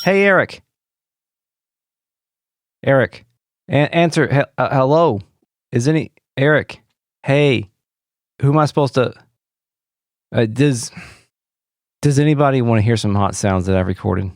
Hey, Eric. Eric, answer. Hello. Is any Eric? Hey, who am I supposed to? Does anybody want to hear some hot sounds that I've recorded?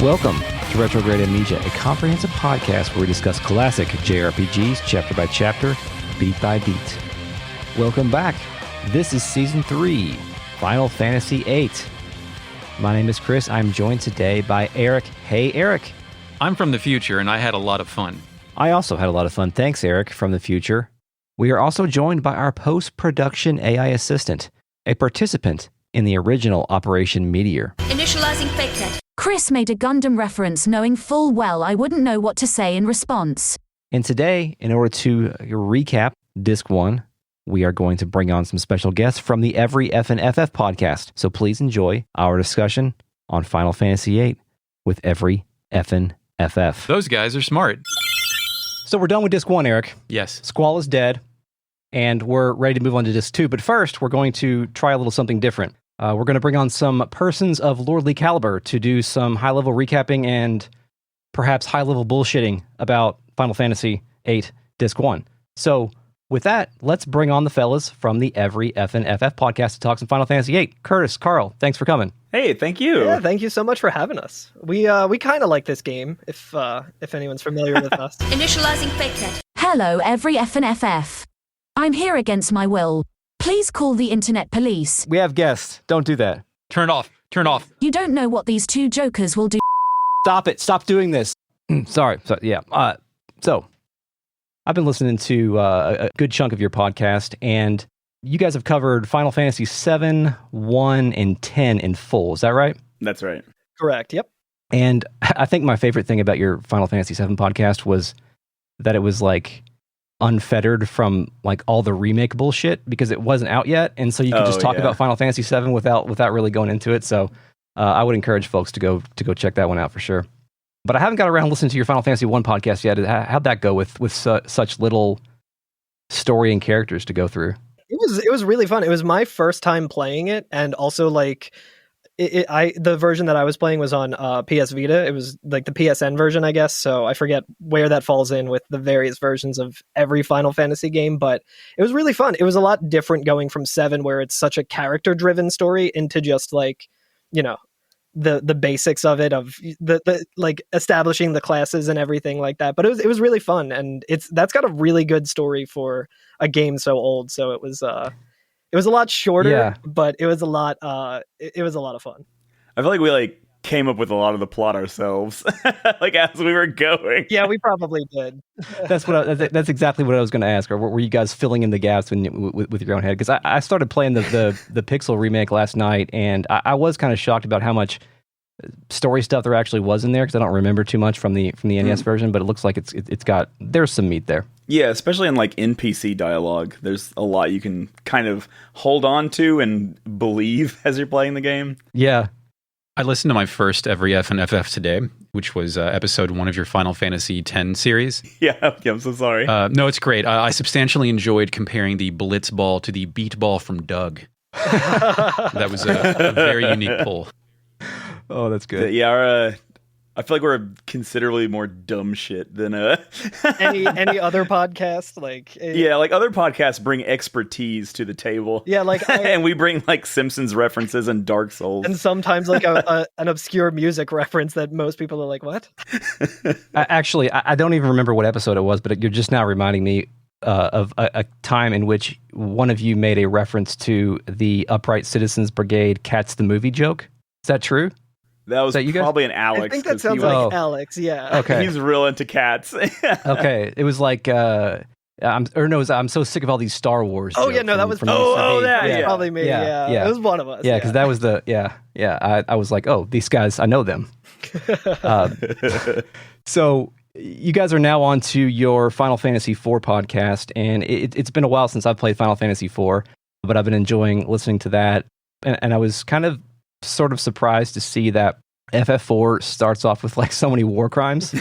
Welcome to Retrograde Amnesia, a comprehensive podcast where we discuss classic JRPGs chapter by chapter, beat by beat. Welcome back. This is Season 3, Final Fantasy VIII. My name is Chris. I'm joined today by Eric. Hey, Eric. I'm from the future, and I had a lot of fun. I also had a lot of fun. Thanks, Eric, from the future. We are also joined by our post-production AI assistant, a participant in the original Operation Meteor. Initializing fake net. Chris made a Gundam reference knowing full well I wouldn't know what to say in response. And today, in order to recap Disc 1, we are going to bring on some special guests from the Every FFVIII podcast. So please enjoy our discussion on Final Fantasy VIII with Every FFVIII. Those guys are smart. So we're done with Disc 1, Eric. Yes. Squall is dead, and we're ready to move on to Disc 2. But first, we're going to try a little something different. We're going to bring on some persons of lordly caliber to do some high-level recapping and perhaps high-level bullshitting about Final Fantasy VIII Disc 1. So with that, let's bring on the fellas from the Every FFVIII podcast to talk some Final Fantasy VIII. Curtis, Karl, thanks for coming. Hey, thank you. Yeah, thank you so much for having us. We kind of like this game, if anyone's familiar with us. Initializing fake net. Hello, Every FFVIII. I'm here against my will. Please call the internet police. We have guests. Don't do that. Turn off. Turn off. You don't know what these two jokers will do. Stop it. Stop doing this. Sorry. So, I've been listening to a good chunk of your podcast, and you guys have covered Final Fantasy VII, 1, and 10 in full. Is that right? That's right. Correct, yep. And I think my favorite thing about your Final Fantasy VII podcast was that it was like unfettered from like all the remake bullshit because it wasn't out yet, and so you could just talk about Final Fantasy VII without really going into it. So I would encourage folks to go check that one out for sure. But I haven't got around to listening to your Final Fantasy 1 podcast yet. How'd that go with such little story and characters to go through? It was really fun. It was my first time playing it, and also like the version that I was playing was on PS Vita. It was like the PSN version, I guess. So I forget where that falls in with the various versions of every Final Fantasy game, but it was really fun. It was a lot different going from 7, where it's such a character-driven story, into just like, you know, the basics of it, of the like establishing the classes and everything like that. But it was really fun, and that's got a really good story for a game so old. So it was a lot shorter, but it was a lot of fun. I feel like we came up with a lot of the plot ourselves, like as we were going. Yeah, we probably did. That's exactly what I was going to ask. Or were you guys filling in the gaps with your own head? Because I started playing the Pixel remake last night, and I was kind of shocked about how much story stuff there actually was in there, because I don't remember too much from the NES version, but it looks like there's some meat there. Yeah, especially in like NPC dialogue, there's a lot you can kind of hold on to and believe as you're playing the game. Yeah. I listened to my first Every FFVIII today, which was episode 1 of your Final Fantasy X series. Yeah, I'm so sorry. No, it's great. I substantially enjoyed comparing the Blitz ball to the beat ball from Doug. That was a very unique pull. Oh, that's good. Yeah, I feel like we're considerably more dumb shit than any other podcast. Like other podcasts bring expertise to the table. Yeah, like and we bring like Simpsons references and Dark Souls, and sometimes like an obscure music reference that most people are like, "What?" Actually, I don't even remember what episode it was, but you're just now reminding me of a time in which one of you made a reference to the Upright Citizens Brigade Cats the Movie joke. Is that true? That was probably an Alex. I think that sounds like Alex, yeah. Okay. He's real into cats. Okay. It was like, I'm so sick of all these Star Wars. Oh jokes yeah, no, that was from probably me. Yeah, it was one of us. Yeah, because that was I was like, oh, these guys, I know them. So you guys are now on to your Final Fantasy IV podcast, and it's been a while since I've played Final Fantasy IV, but I've been enjoying listening to that, and I was kind of sort of surprised to see that FF4 starts off with like so many war crimes.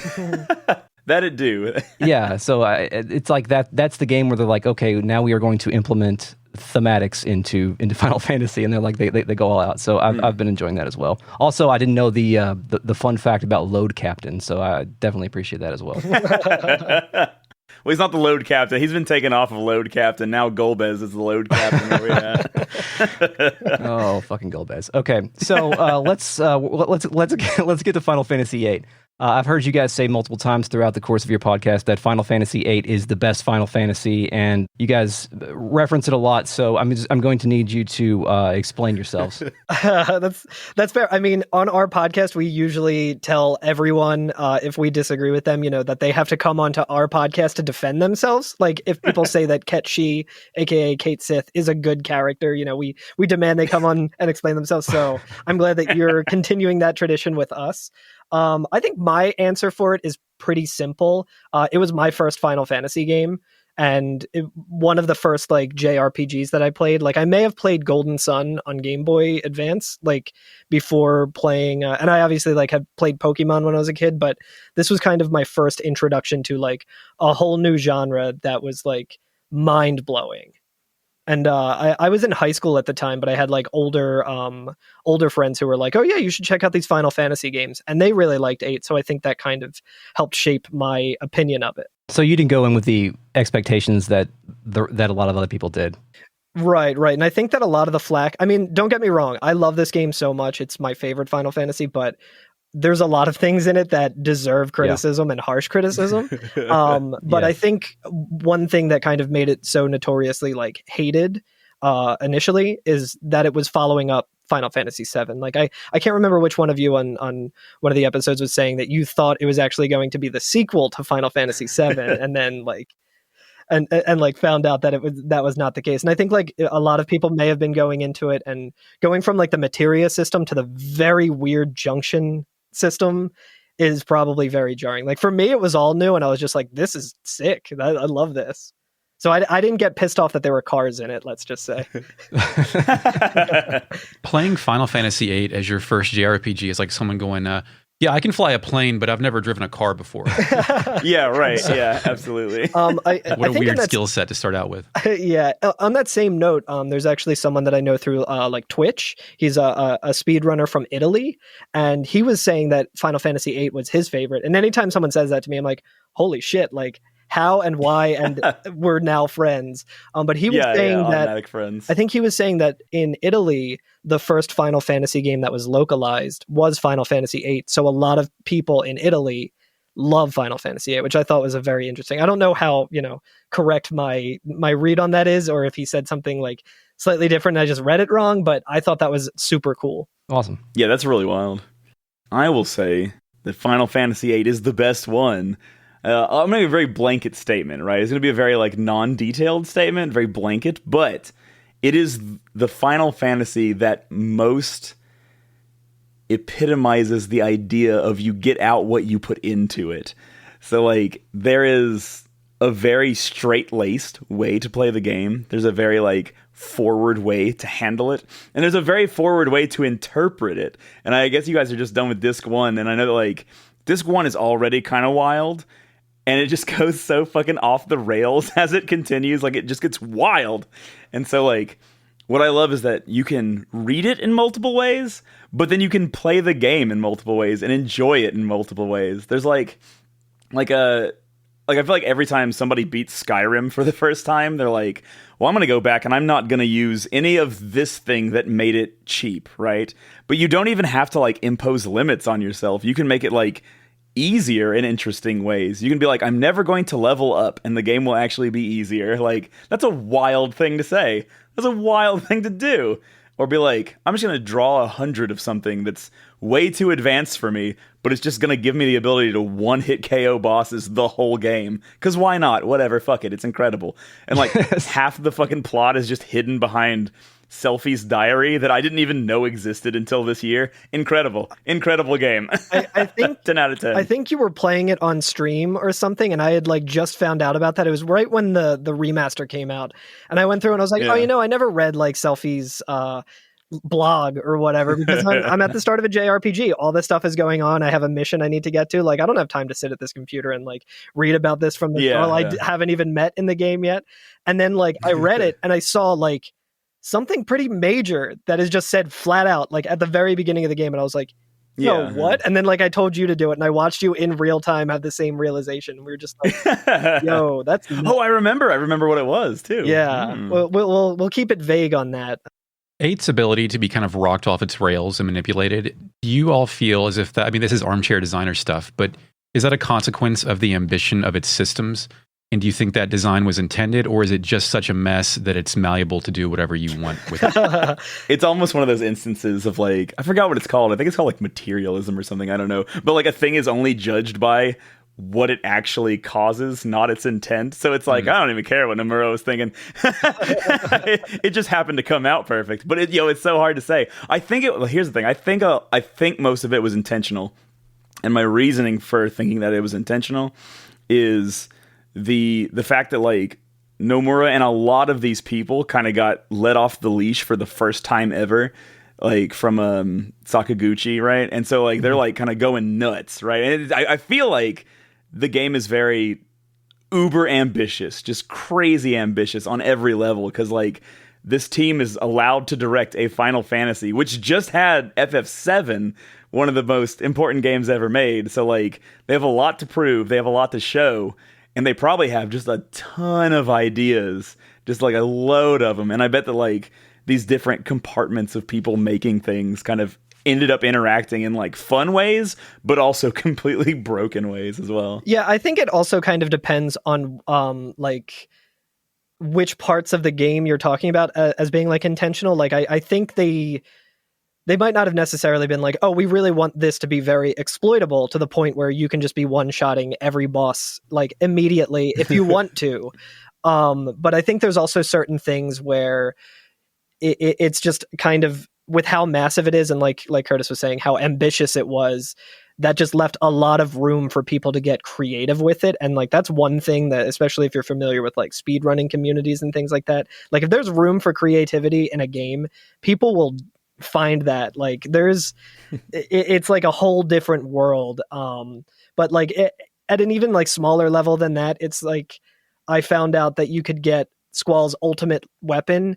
That it do. Yeah, so it's like that's the game where they're like, okay, now we are going to implement thematics into Final Fantasy, and they're like they go all out. So I've been enjoying that as well. Also, I didn't know the fun fact about Load Captain, so I definitely appreciate that as well. Well, he's not the Load Captain. He's been taken off of Load Captain. Now Golbez is the Load Captain. Where we at? Oh, fucking Golbez. Okay, so let's get to Final Fantasy VIII. I've heard you guys say multiple times throughout the course of your podcast that Final Fantasy VIII is the best Final Fantasy, and you guys reference it a lot. So I'm going to need you to explain yourselves. That's fair. I mean, on our podcast, we usually tell everyone if we disagree with them, that they have to come onto our podcast to defend themselves. Like if people say that Ketchi, aka Kate Sith, is a good character, we demand they come on and explain themselves. So I'm glad that you're continuing that tradition with us. I think my answer for it is pretty simple. It was my first Final Fantasy game, and one of the first like JRPGs that I played. Like I may have played Golden Sun on Game Boy Advance, like before playing, and I obviously like had played Pokemon when I was a kid, but this was kind of my first introduction to like a whole new genre that was like mind blowing. And I was in high school at the time, but I had like older friends who were like, oh yeah, you should check out these Final Fantasy games. And they really liked 8. So I think that kind of helped shape my opinion of it. So you didn't go in with the expectations that a lot of other people did. Right. And I think that a lot of the flack, I mean, don't get me wrong, I love this game so much. It's my favorite Final Fantasy, but there's a lot of things in it that deserve criticism and harsh criticism. But I think one thing that kind of made it so notoriously like hated initially is that it was following up Final Fantasy VII. Like I can't remember which one of you on one of the episodes was saying that you thought it was actually going to be the sequel to Final Fantasy VII, and then like and like found out that that was not the case. And I think like a lot of people may have been going into it and going from like the materia system to the very weird junction system is probably very jarring. Like for me, it was all new, and I was just like, "This is sick. I love this." So I didn't get pissed off that there were cars in it. Let's just say. Playing Final Fantasy VIII as your first JRPG is like someone going, "Yeah, I can fly a plane, but I've never driven a car before." Yeah, right. Yeah, absolutely. What a weird skill set to start out with. Yeah. On that same note, there's actually someone that I know through like Twitch. He's a speedrunner from Italy, and he was saying that Final Fantasy VIII was his favorite. And anytime someone says that to me, I'm like, holy shit, like how and why, and we're now friends. But he was saying that friends. I think he was saying that in Italy, the first Final Fantasy game that was localized was Final Fantasy VIII. So a lot of people in Italy love Final Fantasy VIII, which I thought was a very interesting. I don't know how correct my read on that is, or if he said something like slightly different and I just read it wrong. But I thought that was super cool. Awesome. Yeah, that's really wild. I will say that Final Fantasy VIII is the best one. I'm making a very blanket statement, right? It's going to be a very like non-detailed statement, very blanket, but it is the Final Fantasy that most epitomizes the idea of you get out what you put into it. So like there is a very straight-laced way to play the game. There's a very like forward way to handle it, and there's a very forward way to interpret it. And I guess you guys are just done with Disc 1, and I know that like Disc 1 is already kind of wild. And it just goes so fucking off the rails as it continues. Like, it just gets wild. And so, like, what I love is that you can read it in multiple ways, but then you can play the game in multiple ways and enjoy it in multiple ways. There's, I feel like every time somebody beats Skyrim for the first time, they're like, well, I'm going to go back and I'm not going to use any of this thing that made it cheap, right? But you don't even have to, like, impose limits on yourself. You can make it, like, easier in interesting ways. You can be like, I'm never going to level up and the game will actually be easier. Like, that's a wild thing to say. That's a wild thing to do. Or be like, I'm just going to draw 100 of something that's way too advanced for me, but it's just going to give me the ability to one-hit KO bosses the whole game. Because why not? Whatever, fuck it, it's incredible. And like half the fucking plot is just hidden behind Selfie's diary that I didn't even know existed until this year. Incredible game. I think 10 out of 10. I think you were playing it on stream or something, and I had like just found out about that. It was right when the remaster came out, and I went through and I was like, I never read like Selfie's blog or whatever, because I'm at the start of a JRPG. All this stuff is going on. I have a mission I need to get to. Like, I don't have time to sit at this computer and like read about this from the girl I haven't even met in the game yet. And then like I read it and I saw like something pretty major that is just said flat out, like at the very beginning of the game. And I was like, what? And then like I told you to do it, and I watched you in real time have the same realization. We were just like, yo, that's nuts. I remember what it was too. We'll keep it vague on that. 8's ability to be kind of rocked off its rails and manipulated, do you all feel as if that, I mean, this is armchair designer stuff, but is that a consequence of the ambition of its systems? And do you think that design was intended, or is it just such a mess that it's malleable to do whatever you want with it? It's almost one of those instances of like, I forgot what it's called. I think it's called like materialism or something. I don't know. But like a thing is only judged by what it actually causes, not its intent. So it's like, I don't even care what Nomura was thinking. it just happened to come out perfect. But it's so hard to say. I think here's the thing. I think most of it was intentional. And my reasoning for thinking that it was intentional is the fact that like Nomura and a lot of these people kind of got let off the leash for the first time ever, like from Sakaguchi, right? And so like they're like kind of going nuts, right? And I feel like the game is very uber ambitious, just crazy ambitious on every level, because like this team is allowed to direct a Final Fantasy, which just had FF7, one of the most important games ever made. So like they have a lot to prove, they have a lot to show. And they probably have just a ton of ideas, just like a load of them. And I bet that like these different compartments of people making things kind of ended up interacting in like fun ways, but also completely broken ways as well. Yeah, I think it also kind of depends on like which parts of the game you're talking about as being like intentional. Like I think they might not have necessarily been like, we really want this to be very exploitable to the point where you can just be one-shotting every boss like immediately if you want to. But I think there's also certain things where it's just kind of, with how massive it is, and like Curtis was saying, how ambitious it was, that just left a lot of room for people to get creative with it. And like that's one thing that, especially if you're familiar with like speedrunning communities and things like that, like if there's room for creativity in a game, people will find that. Like there's it's like a whole different world. But like at an even like smaller level than that, it's like I found out that you could get Squall's ultimate weapon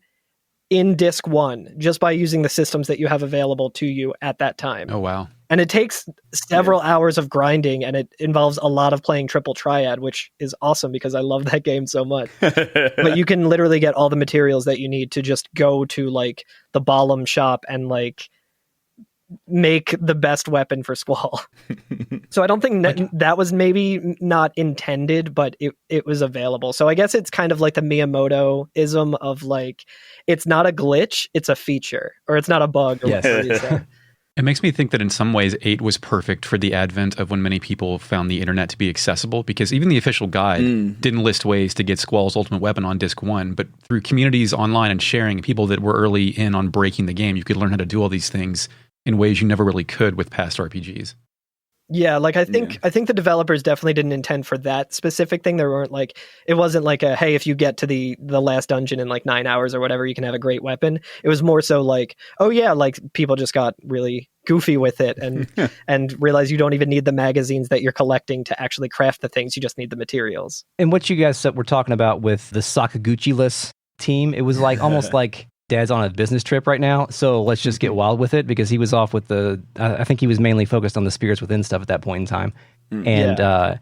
in Disc 1 just by using the systems that you have available to you at that time. Oh wow. And it takes several hours of grinding, and it involves a lot of playing Triple Triad, which is awesome because I love that game so much. But you can literally get all the materials that you need to just go to like the Balam shop and like make the best weapon for Squall. So I don't think that was maybe not intended, but it was available. So I guess it's kind of like the Miyamoto-ism of like, it's not a glitch, it's a feature, or it's not a bug. Or whatever you say. It makes me think that in some ways 8 was perfect for the advent of when many people found the internet to be accessible, because even the official guide didn't list ways to get Squall's ultimate weapon on Disc 1, but through communities online and sharing, people that were early in on breaking the game, you could learn how to do all these things in ways you never really could with past RPGs. Yeah, like I think the developers definitely didn't intend for that specific thing. There weren't like, it wasn't like a, hey, if you get to the last dungeon in like 9 hours or whatever, you can have a great weapon. It was more so like, oh yeah, like people just got really goofy with it and and realize you don't even need the magazines that you're collecting to actually craft the things. You just need the materials. And what you guys were talking about with the Sakaguchi-less team, it was like almost like Dad's on a business trip right now, so let's just get wild with it, because he was off with I think he was mainly focused on the Spirits Within stuff at that point in time. And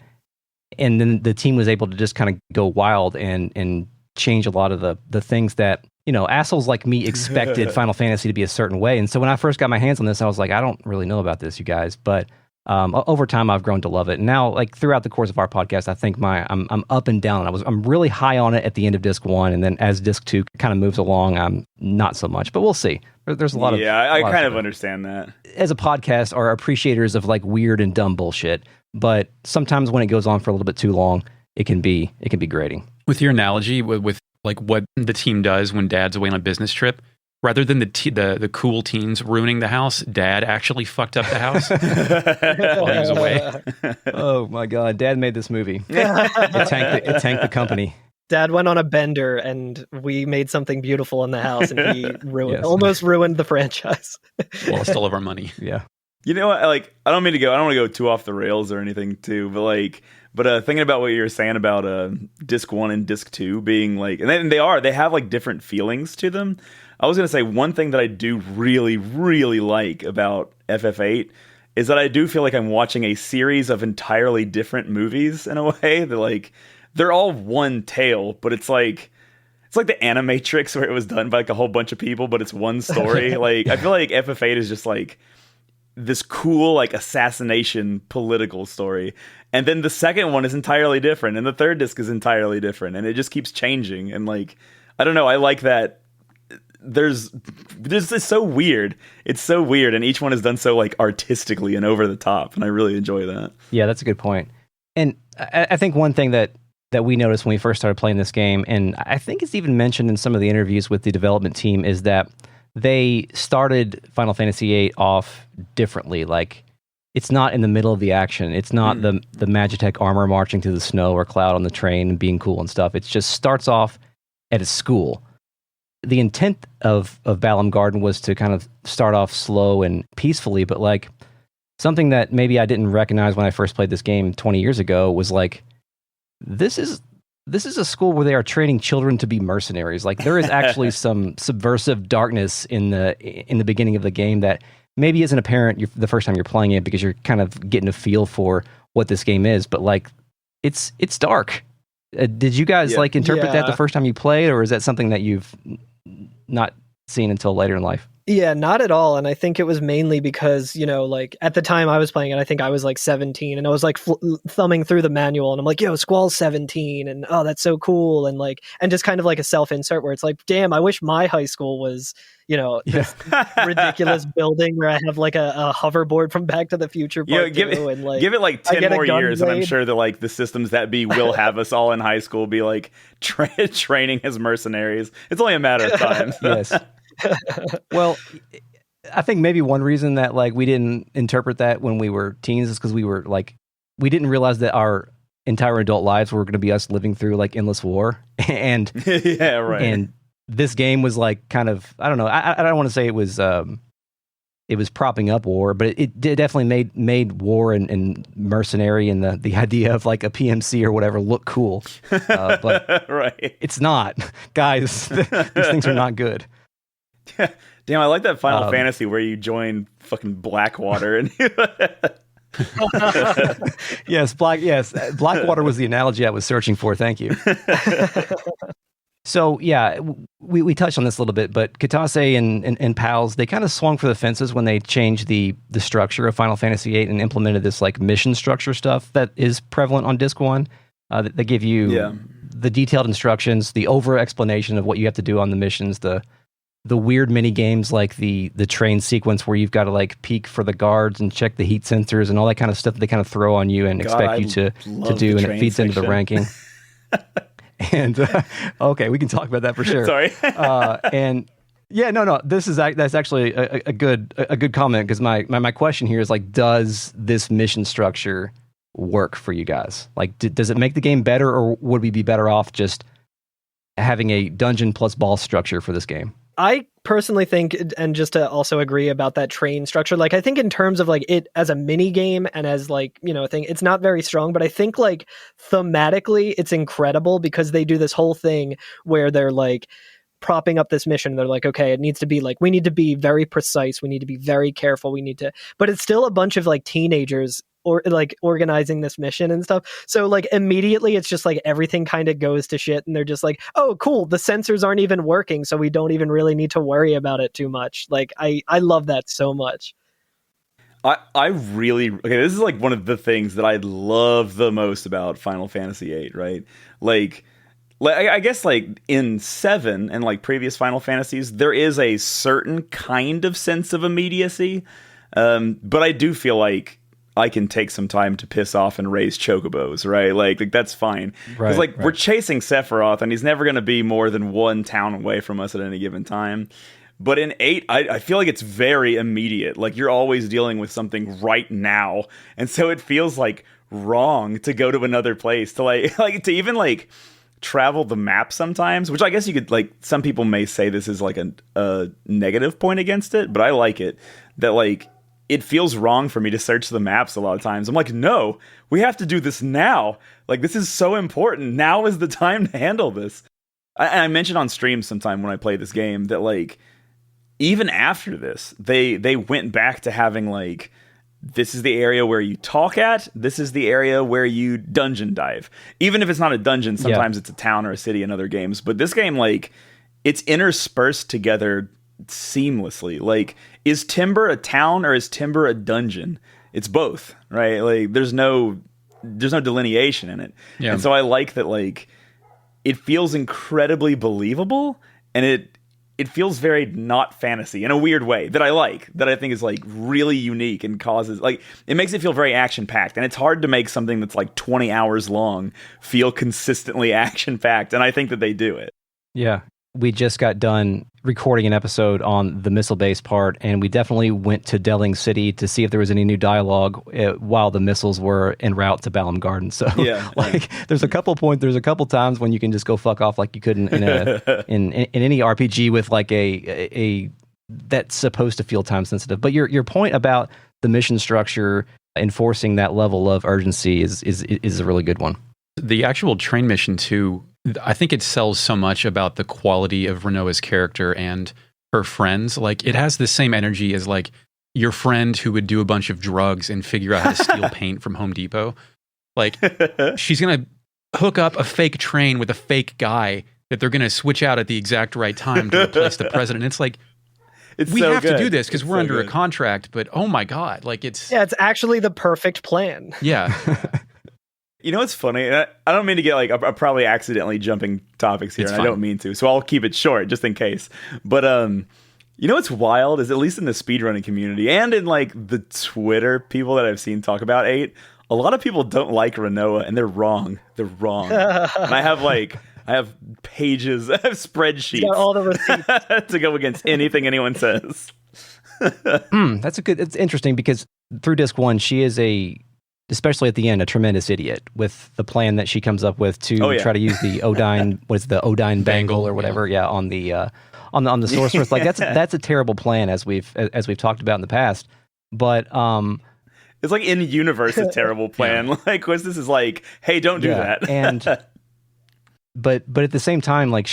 then the team was able to just kind of go wild and change a lot of the things that, assholes like me expected Final Fantasy to be a certain way. And so when I first got my hands on this, I was like, I don't really know about this, you guys. But Over time, I've grown to love it. And now, like throughout the course of our podcast, I think I'm up and down. I'm really high on it at the end of Disc 1, and then as Disc 2 kind of moves along, I'm not so much. But we'll see. There's a lot of I kind of understand that. As a podcast, are appreciators of like weird and dumb bullshit. But sometimes when it goes on for a little bit too long, it can be grating. With your analogy, with like what the team does when Dad's away on a business trip. Rather than the cool teens ruining the house, Dad actually fucked up the house while he was away. Oh my God, Dad made this movie. It tanked the company. Dad went on a bender, and we made something beautiful in the house, and he almost ruined the franchise. Lost all of our money. Yeah. You know what? Like, I don't want to go too off the rails or anything, too. But thinking about what you were saying about Disc 1 and Disc 2 being like, and they have like different feelings to them. I was going to say one thing that I do really, really like about FF8 is that I do feel like I'm watching a series of entirely different movies in a way. They're all one tale, but it's like the Animatrix where it was done by like a whole bunch of people, but it's one story. Like, I feel like FF8 is just like this cool like assassination political story. And then the second one is entirely different, and the third disc is entirely different, and it just keeps changing. And like, I don't know, I like that. There's it's so weird. It's so weird, and each one is done so like artistically and over the top, and I really enjoy that. Yeah, that's a good point. And I think one thing that we noticed when we first started playing this game, and I think it's even mentioned in some of the interviews with the development team, is that they started Final Fantasy VIII off differently. Like, it's not in the middle of the action. It's not the Magitech armor marching through the snow or Cloud on the train and being cool and stuff. It just starts off at a school. The intent of Balam Garden was to kind of start off slow and peacefully, but like something that maybe I didn't recognize when I first played this game 20 years ago was like, this is a school where they are training children to be mercenaries. Like, there is actually some subversive darkness in the beginning of the game that maybe isn't apparent the first time you're playing it because you're kind of getting a feel for what this game is. But like, it's dark. Did you guys like interpret that the first time you played, or is that something that you've not seen until later in life? Yeah, not at all. And I think it was mainly because, like at the time I was playing it, I think I was like 17, and I was like thumbing through the manual, and I'm like, yo, Squall's 17, and oh, that's so cool. And like, and just kind of like a self-insert where it's like, damn, I wish my high school was, this ridiculous building where I have like a hoverboard from Back to the Future Part 2, and like, give it like 10 more years, and I'm sure that like the systems that will have us all in high school be like training as mercenaries. It's only a matter of time. Yes. Well, I think maybe one reason that like we didn't interpret that when we were teens is because we didn't realize that our entire adult lives were going to be us living through like endless war, and yeah, right. And this game was like kind of, I don't know, I don't want to say it was propping up war, but it definitely made war and mercenary and the idea of like a PMC or whatever look cool, but right. It's not, guys. These things are not good. Damn, I like that Final Fantasy where you join fucking Blackwater and Yes, Blackwater was the analogy I was searching for. Thank you. So yeah, we touched on this a little bit, but Katase and Pals, they kind of swung for the fences when they changed the structure of Final Fantasy VIII and implemented this like mission structure stuff that is prevalent on Disc 1. They give you the detailed instructions, the over explanation of what you have to do on the missions, the weird mini games like the train sequence where you've got to like peek for the guards and check the heat sensors and all that kind of stuff that they kind of throw on you and expect you to do, and it feeds into the ranking. And okay, we can talk about that for sure. Sorry. And yeah, no, that's actually a good comment, because my question here is like, does this mission structure work for you guys? Like, does it make the game better, or would we be better off just having a dungeon plus boss structure for this game? I personally think, and just to also agree about that train structure, like I think in terms of like it as a mini game and as like, a thing, it's not very strong, but I think like thematically it's incredible, because they do this whole thing where they're like propping up this mission. They're like, okay, it needs to be like, we need to be very precise, we need to be very careful, but it's still a bunch of like teenagers or like organizing this mission and stuff. So like immediately it's just like everything kind of goes to shit, and they're just like, oh cool, the sensors aren't even working, so we don't even really need to worry about it too much. Like I love that so much. I really, okay, this is like one of the things that I love the most about Final Fantasy VIII, right? Like I guess like in 7 and like previous Final Fantasies, there is a certain kind of sense of immediacy. But I do feel like I can take some time to piss off and raise chocobos, right? Like that's fine. Because we're chasing Sephiroth, and he's never going to be more than one town away from us at any given time. But in 8, I feel like it's very immediate. Like you're always dealing with something right now, and so it feels like wrong to go to another place to like to even like travel the map sometimes. Which I guess you could like. Some people may say this is like a negative point against it, but I like it that like. It feels wrong for me to search the maps a lot of times. I'm like, no, we have to do this now. Like, this is so important. Now is the time to handle this. I mentioned on stream sometime when I played this game that, like, even after this, they went back to having, like, this is the area where you talk at, this is the area where you dungeon dive. Even if it's not a dungeon, sometimes it's a town or a city in other games. But this game, like, it's interspersed together seamlessly. Like, is Timber a town or is Timber a dungeon? It's both, right? Like there's no delineation in it. Yeah. And so I like that, like, it feels incredibly believable, and it feels very not fantasy in a weird way that I like, that I think is like really unique and causes like it makes it feel very action packed. And it's hard to make something that's like 20 hours long feel consistently action packed, and I think that they do it. Yeah. We just got done recording an episode on the missile-based part, and we definitely went to Delling City to see if there was any new dialogue while the missiles were en route to Balam Garden. So, there's a couple times when you can just go fuck off like you could in any RPG with like a that's supposed to feel time sensitive. But your point about the mission structure enforcing that level of urgency is a really good one. The actual train mission too. I think it sells so much about the quality of Rinoa's character and her friends. Like, it has the same energy as, like, your friend who would do a bunch of drugs and figure out how to steal paint from Home Depot. Like, she's going to hook up a fake train with a fake guy that they're going to switch out at the exact right time to replace the president. It's like, we have to do this because we're under a contract, but oh my God, like it's actually the perfect plan. Yeah. You know what's funny? I don't mean to get like, I'm probably accidentally jumping topics here, and I don't mean to, so I'll keep it short just in case. But you know what's wild is, at least in the speedrunning community and in like the Twitter people that I've seen talk about 8, a lot of people don't like Rinoa, and they're wrong. They're wrong. And I have pages, I have spreadsheets, all the receipts to go against anything anyone says. It's interesting because through Disc 1, she is especially at the end, a tremendous idiot with the plan that she comes up with to try to use the Odine, the Odine Bangle or whatever, on the sorceress. Like that's a terrible plan, as we've talked about in the past. But it's like in universe a terrible plan. Like Quistis is like, hey, don't do that. And but at the same time, like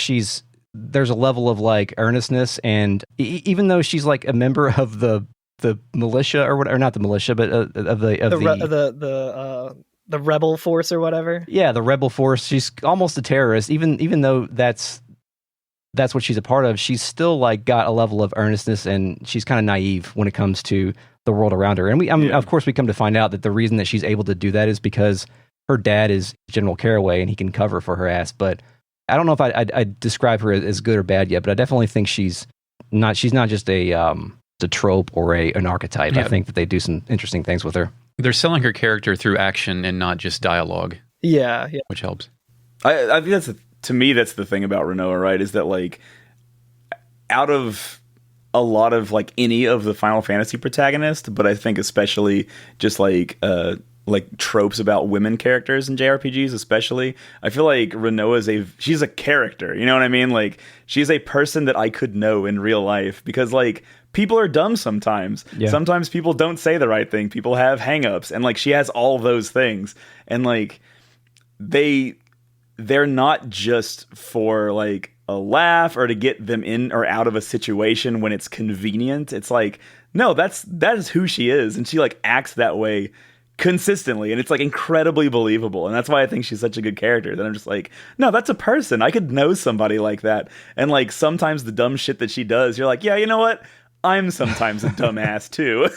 there's a level of like earnestness, and even though she's like a member of the militia or whatever, not the militia, but of the rebel force or whatever. Yeah, the rebel force. She's almost a terrorist, even though that's what she's a part of. She's still like got a level of earnestness, and she's kind of naive when it comes to the world around her. And of course, we come to find out that the reason that she's able to do that is because her dad is General Caraway, and he can cover for her ass. But I don't know if I'd describe her as good or bad yet. But I definitely think she's not just a trope or an archetype. I think that they do some interesting things with her. They're selling her character through action and not just dialogue. Yeah. Which helps. I think to me that's the thing about Rinoa, right? Is that like out of a lot of like any of the Final Fantasy protagonists, but I think especially just like tropes about women characters in JRPGs, especially, I feel like Rinoa she's a character. You know what I mean? Like she's a person that I could know in real life, because like people are dumb sometimes. Yeah. Sometimes people don't say the right thing. People have hang-ups, and like she has all those things, and like they're not just for like a laugh or to get them in or out of a situation when it's convenient. It's like, no, that is who she is, and she like acts that way consistently, and it's like incredibly believable. And that's why I think she's such a good character, that I'm just like, no, that's a person. I could know somebody like that. And like sometimes the dumb shit that she does, you're like, yeah, you know what, I'm sometimes a dumbass too.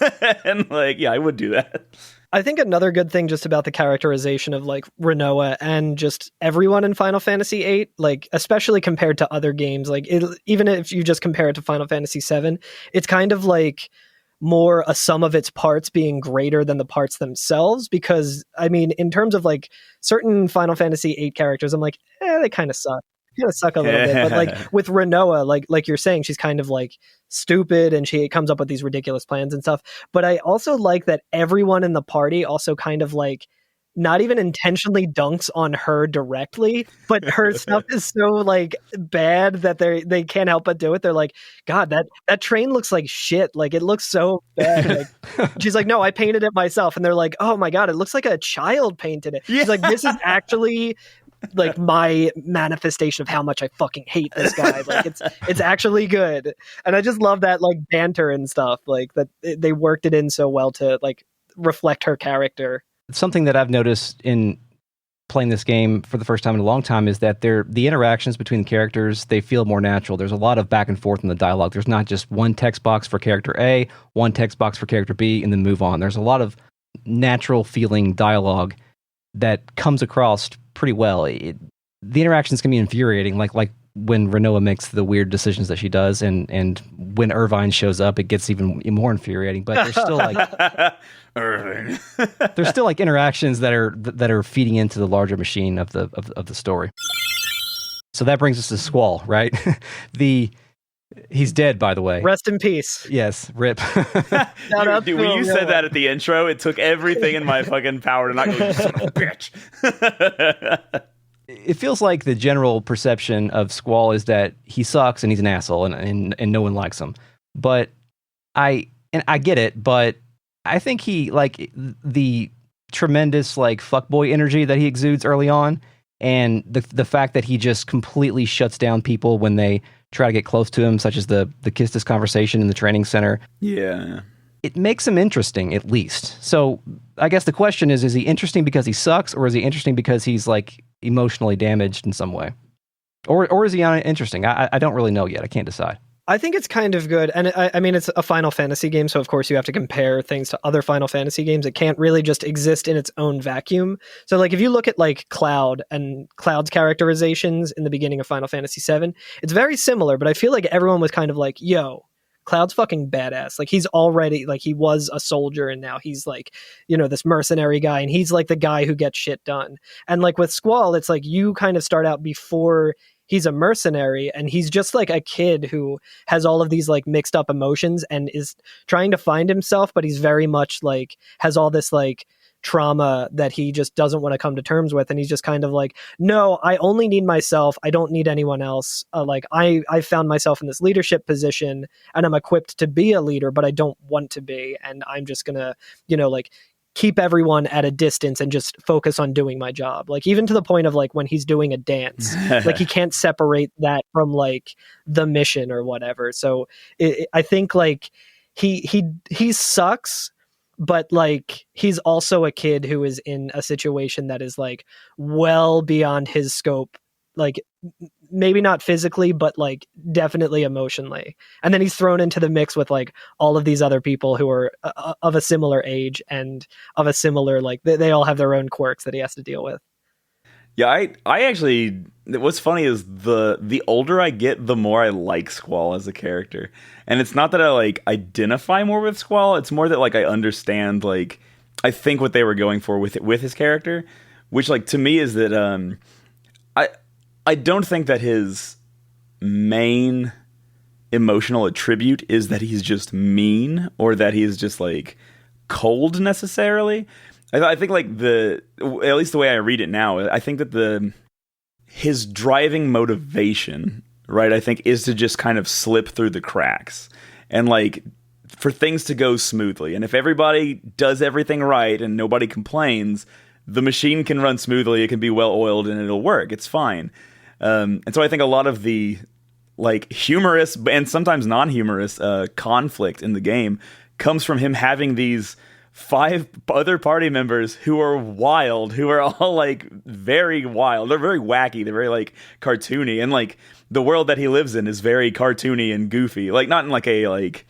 And like, yeah, I would do that. I think another good thing just about the characterization of like Rinoa and just everyone in Final Fantasy VIII, like especially compared to other games, like even if you just compare it to Final Fantasy VII, it's kind of like more a sum of its parts being greater than the parts themselves. Because I mean, in terms of like certain Final Fantasy VIII characters, I'm like, they kind of suck. Kind of suck a little bit, but like with Rinoa, like you're saying, she's kind of like stupid and she comes up with these ridiculous plans and stuff. But I also like that everyone in the party also kind of like not even intentionally dunks on her directly, but her stuff is so like bad that they can't help but do it. They're like, God, that train looks like shit. Like it looks so bad. Like, she's like, no, I painted it myself. And they're like, oh my God, it looks like a child painted it. She's like, this is actually like my manifestation of how much I fucking hate this guy. Like it's actually good. And I just love that like banter and stuff, like that they worked it in so well to like reflect her character. Something that I've noticed in playing this game for the first time in a long time is that the interactions between the characters, they feel more natural. There's a lot of back and forth in the dialogue. There's not just one text box for character A, one text box for character B, and then move on. There's a lot of natural feeling dialogue that comes across pretty well. The interactions can be infuriating, like when Rinoa makes the weird decisions that she does, and when Irvine shows up, it gets even more infuriating. But there's still like Irvine. there's still like interactions that are feeding into the larger machine of the story. So that brings us to Squall, right? He's dead, by the way. Rest in peace. Yes, rip. Dude, when you said that at the intro, it took everything in my fucking power to not go, you son of a bitch. It feels like the general perception of Squall is that he sucks and he's an asshole and no one likes him. But I get it, but I think he, like, the tremendous like fuckboi energy that he exudes early on, and the fact that he just completely shuts down people when they try to get close to him, such as the Kistis conversation in the training center. Yeah. It makes him interesting, at least. So I guess the question is he interesting because he sucks, or is he interesting because he's like emotionally damaged in some way? Or is he uninteresting? I don't really know yet. I can't decide. I think it's kind of good. And I mean, it's a Final Fantasy game, so of course you have to compare things to other Final Fantasy games. It can't really just exist in its own vacuum. So like if you look at like Cloud and Cloud's characterizations in the beginning of Final Fantasy VII, it's very similar, but I feel like everyone was kind of like, yo, Cloud's fucking badass. Like he's already, like he was a soldier and now he's like, you know, this mercenary guy, and he's like the guy who gets shit done. And like with Squall, it's like you kind of start out before he's a mercenary, and he's just like a kid who has all of these like mixed up emotions and is trying to find himself, but he's very much like has all this like trauma that he just doesn't want to come to terms with, and he's just kind of like, no, I only need myself, I don't need anyone else. Like I found myself in this leadership position and I'm equipped to be a leader, but I don't want to be, and I'm just gonna, you know, like keep everyone at a distance and just focus on doing my job. Like even to the point of like when he's doing a dance, like he can't separate that from like the mission or whatever. So I think like he sucks, but like he's also a kid who is in a situation that is like well beyond his scope, like maybe not physically, but like definitely emotionally. And then he's thrown into the mix with like all of these other people who are of a similar age and of a similar, like they all have their own quirks that he has to deal with. Yeah, I actually, what's funny is the older I get, the more I like Squall as a character. And it's not that I like identify more with Squall, it's more that like I understand, like I think what they were going for with his character, which like to me is that I don't think that his main emotional attribute is that he's just mean or that he's just like cold necessarily. I think like at least the way I read it now, I think that his driving motivation, right, I think is to just kind of slip through the cracks and like for things to go smoothly. And if everybody does everything right and nobody complains, the machine can run smoothly, it can be well oiled, and it'll work. It's fine. And so I think a lot of the like humorous and sometimes non-humorous conflict in the game comes from him having these 5 other party members who are wild, who are all like very wild. They're very wacky. They're very like cartoony, and like the world that he lives in is very cartoony and goofy. Like not in like a like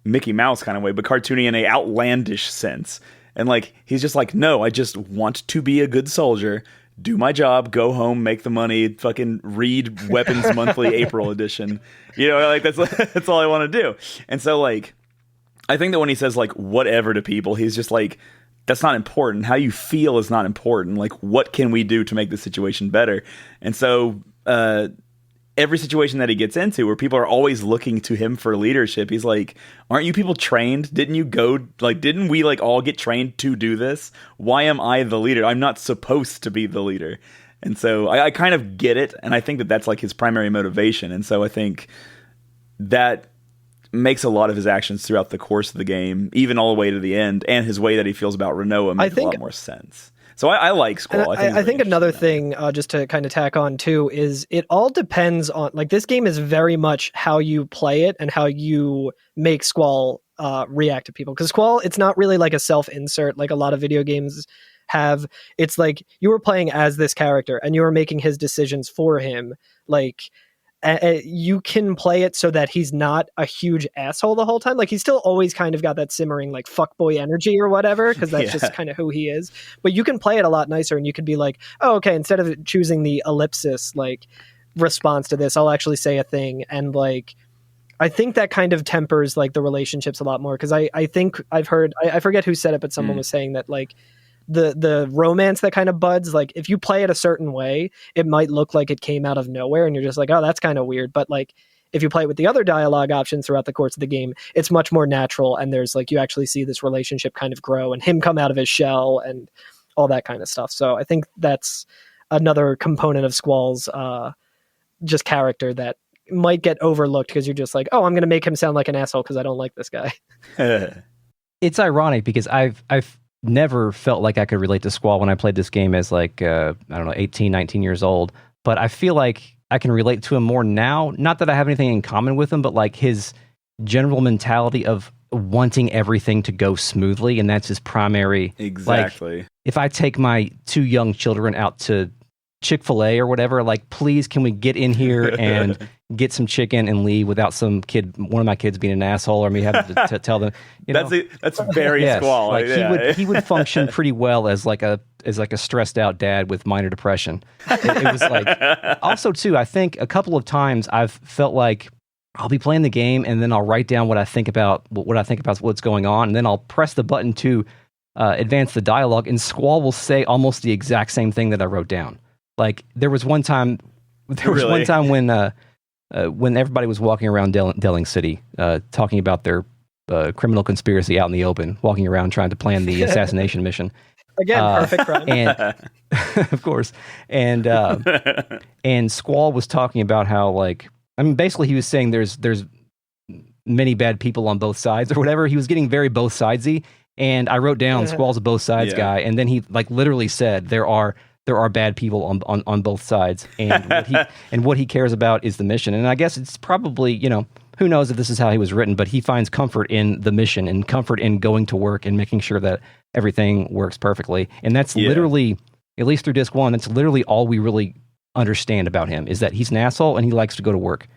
Mickey Mouse kind of way, but cartoony in a outlandish sense. And like he's just like, no, I just want to be a good soldier, do my job, go home, make the money, fucking read Weapons Monthly April edition. You know, like that's all I want to do. And so like I think that when he says like whatever to people, he's just like, that's not important. How you feel is not important. Like, what can we do to make the situation better? And so every situation that he gets into where people are always looking to him for leadership, he's like, aren't you people trained? Didn't we like all get trained to do this? Why am I the leader? I'm not supposed to be the leader. And so I kind of get it. And I think that that's like his primary motivation. And so I think that makes a lot of his actions throughout the course of the game, even all the way to the end, and his way that he feels about Rinoa make a lot more sense. So I like Squall. I think another thing, just to kind of tack on too, is it all depends on, like, this game is very much how you play it and how you make Squall react to people. Because Squall, it's not really like a self-insert like a lot of video games have. It's like you were playing as this character and you were making his decisions for him. Like, you can play it so that he's not a huge asshole the whole time. Like, he's still always kind of got that simmering like fuckboi energy or whatever, because that's just kind of who he is. But you can play it a lot nicer, and you could be like, oh, okay, instead of choosing the ellipsis like response to this, I'll actually say a thing. And like, I think that kind of tempers like the relationships a lot more, because I think I've heard, I forget who said it, but someone was saying that like the romance that kind of buds, like if you play it a certain way, it might look like it came out of nowhere and you're just like, oh, that's kind of weird. But like if you play it with the other dialogue options throughout the course of the game, it's much more natural, and there's like, you actually see this relationship kind of grow and him come out of his shell and all that kind of stuff. So I think that's another component of Squall's just character that might get overlooked, because you're just like, oh, I'm going to make him sound like an asshole because I don't like this guy. It's ironic because I've never felt like I could relate to Squall when I played this game as like, I don't know, 18, 19 years old. But I feel like I can relate to him more now. Not that I have anything in common with him, but like his general mentality of wanting everything to go smoothly. And that's his primary. Exactly. Like, if I take my 2 young children out to Chick-fil-A or whatever, like, please, can we get in here and get some chicken and leave without one of my kids being an asshole, or me having to tell them, you know? That's very Squall. Like, he would function pretty well as like a stressed out dad with minor depression. It was like, also too, I think a couple of times I've felt like I'll be playing the game and then I'll write down what I think about what's going on, and then I'll press the button to advance the dialogue, and Squall will say almost the exact same thing that I wrote down. Like, there was one time when everybody was walking around Delling City, talking about their criminal conspiracy out in the open, walking around trying to plan the assassination mission. Again, perfect crime. And, of course. And Squall was talking about how, like, I mean, basically he was saying there's many bad people on both sides or whatever. He was getting very both sidesy. And I wrote down Squall's a both sides guy. And then he like literally said there are bad people on both sides, and what he cares about is the mission. And I guess it's probably, you know, who knows if this is how he was written, but he finds comfort in the mission and comfort in going to work and making sure that everything works perfectly. And that's literally, at least through Disc 1, that's literally all we really understand about him, is that he's an asshole and he likes to go to work.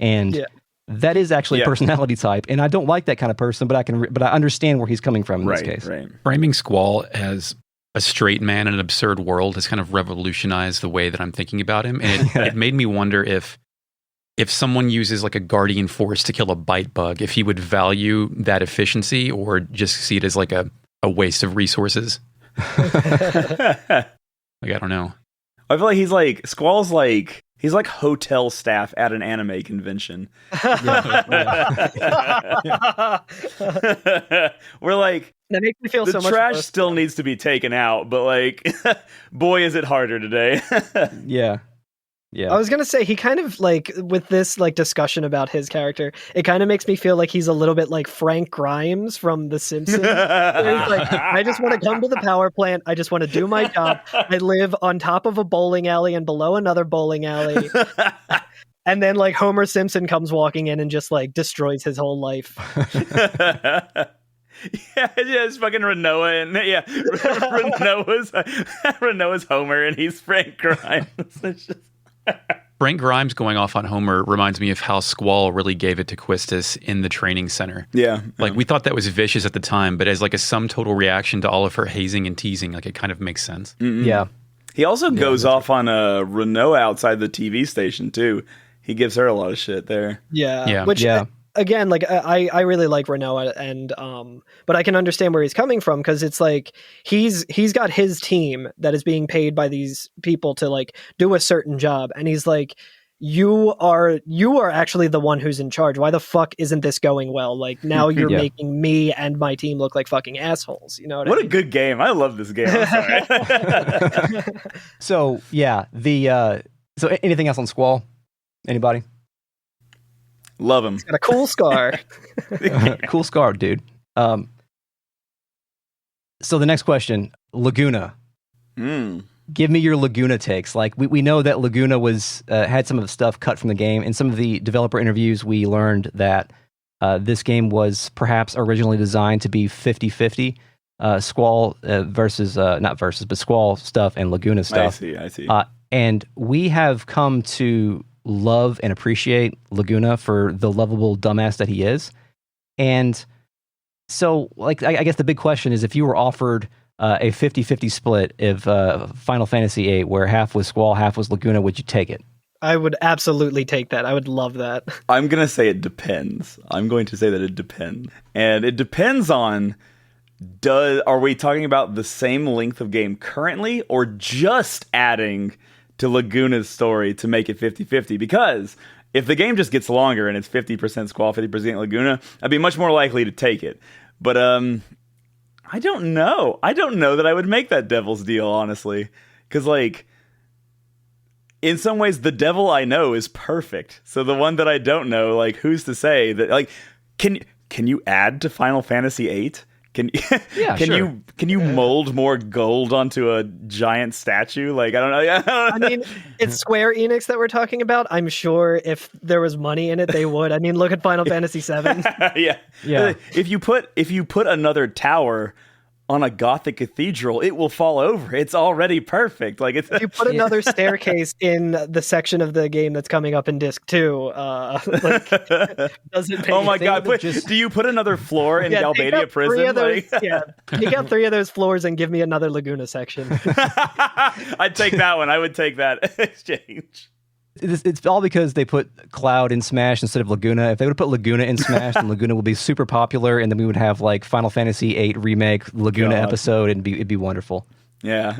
And that is actually a personality type. And I don't like that kind of person, but I understand where he's coming from in this case. Right. Framing Squall as a straight man in an absurd world has kind of revolutionized the way that I'm thinking about him. And it made me wonder if someone uses like a guardian force to kill a bite bug, if he would value that efficiency or just see it as like a waste of resources. Like, I don't know. I feel like Squall's like, he's like hotel staff at an anime convention. We're like, that makes me feel the so much trash worse. still needs to be taken out, but like, boy, is it harder today. Yeah. I was gonna say, he kind of like, with this like discussion about his character, it kind of makes me feel like he's a little bit like Frank Grimes from The Simpsons. Where he's like, I just want to come to the power plant. I just want to do my job. I live on top of a bowling alley and below another bowling alley. And then like Homer Simpson comes walking in and just like destroys his whole life. It's fucking Rinoa, and Rinoa's Homer, and he's Frank Grimes. It's just Brent Grimes going off on Homer reminds me of how Squall really gave it to Quistis in the training center. Yeah. Like, we thought that was vicious at the time, but as like a sum total reaction to all of her hazing and teasing, like, it kind of makes sense. Mm-hmm. Yeah. He also goes off on Rinoa outside the TV station, too. He gives her a lot of shit there. Yeah. Which, again, like, I really like Rinoa, and but I can understand where he's coming from, because it's like he's got his team that is being paid by these people to like do a certain job, and he's like, you are actually the one who's in charge. Why the fuck isn't this going well? Like, now you're making me and my team look like fucking assholes. You know what I mean? A good game. I love this game. I'm sorry. So yeah, so anything else on Squall? Anybody? Love him. He's got a cool scar. Cool scar, dude. So the next question, Laguna. Give me your Laguna takes. Like, we know that Laguna was had some of the stuff cut from the game. In some of the developer interviews, we learned that this game was perhaps originally designed to be 50-50. Squall but Squall stuff and Laguna stuff. I see. And we have come to love and appreciate Laguna for the lovable dumbass that he is. And so, like, I guess the big question is, if you were offered a 50-50 split of Final Fantasy VIII, where half was Squall, half was Laguna, would you take it? I would absolutely take that. I would love that. I'm going to say it depends. I'm going to say that it depends. And it depends on, are we talking about the same length of game currently, or just adding to Laguna's story to make it 50-50? Because if the game just gets longer and it's 50% Squall, 50% Laguna, I'd be much more likely to take it. But I don't know. I don't know that I would make that devil's deal, honestly. Because, like, in some ways, the devil I know is perfect. So the one that I don't know, like, who's to say that, like, can you add to Final Fantasy VIII? Can you mold more gold onto a giant statue? Like, I don't know. I mean, it's Square Enix that we're talking about. I'm sure if there was money in it, they would. I mean, look at Final Fantasy VII. Yeah. If you put another tower on a Gothic cathedral, it will fall over. It's already perfect. Like, it's. If you put another staircase in the section of the game that's coming up in Disc 2, like, doesn't. Oh my god! Do you put another floor in Galbadia Prison? Take out 3 of those floors and give me another Laguna section. I'd take that one. I would take that exchange. It's all because they put Cloud in Smash instead of Laguna. If they would have put Laguna in Smash, then Laguna would be super popular, and then we would have like Final Fantasy VIII remake Laguna episode, and it'd be wonderful. Yeah,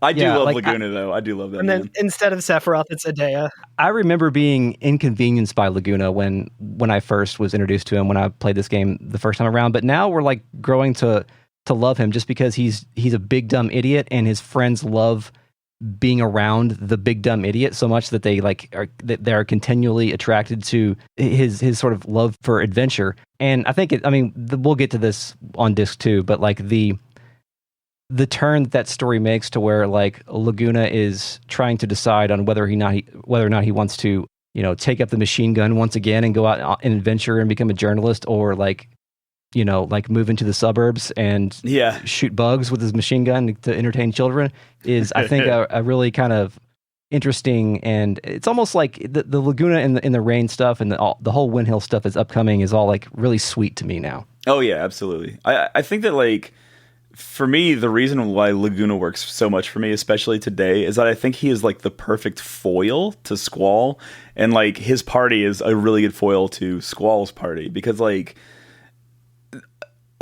I do love like, Laguna though. I do love that. And then instead of Sephiroth, it's Adea. I remember being inconvenienced by Laguna when I first was introduced to him when I played this game the first time around. But now we're like growing to love him just because he's a big dumb idiot, and his friends love being around the big dumb idiot so much that they are continually attracted to his sort of love for adventure. And I think we'll get to this on Disc 2, but like the turn that story makes to where like Laguna is trying to decide on whether or not he wants to, you know, take up the machine gun once again and go out and adventure and become a journalist, or like, you know, like move into the suburbs and shoot bugs with his machine gun to entertain children, is I think a really kind of interesting, and it's almost like the Laguna in the rain stuff and the whole Windhill stuff is upcoming is all like really sweet to me now. Oh yeah, absolutely. I think that, like, for me, the reason why Laguna works so much for me, especially today, is that I think he is like the perfect foil to Squall, and like his party is a really good foil to Squall's party, because like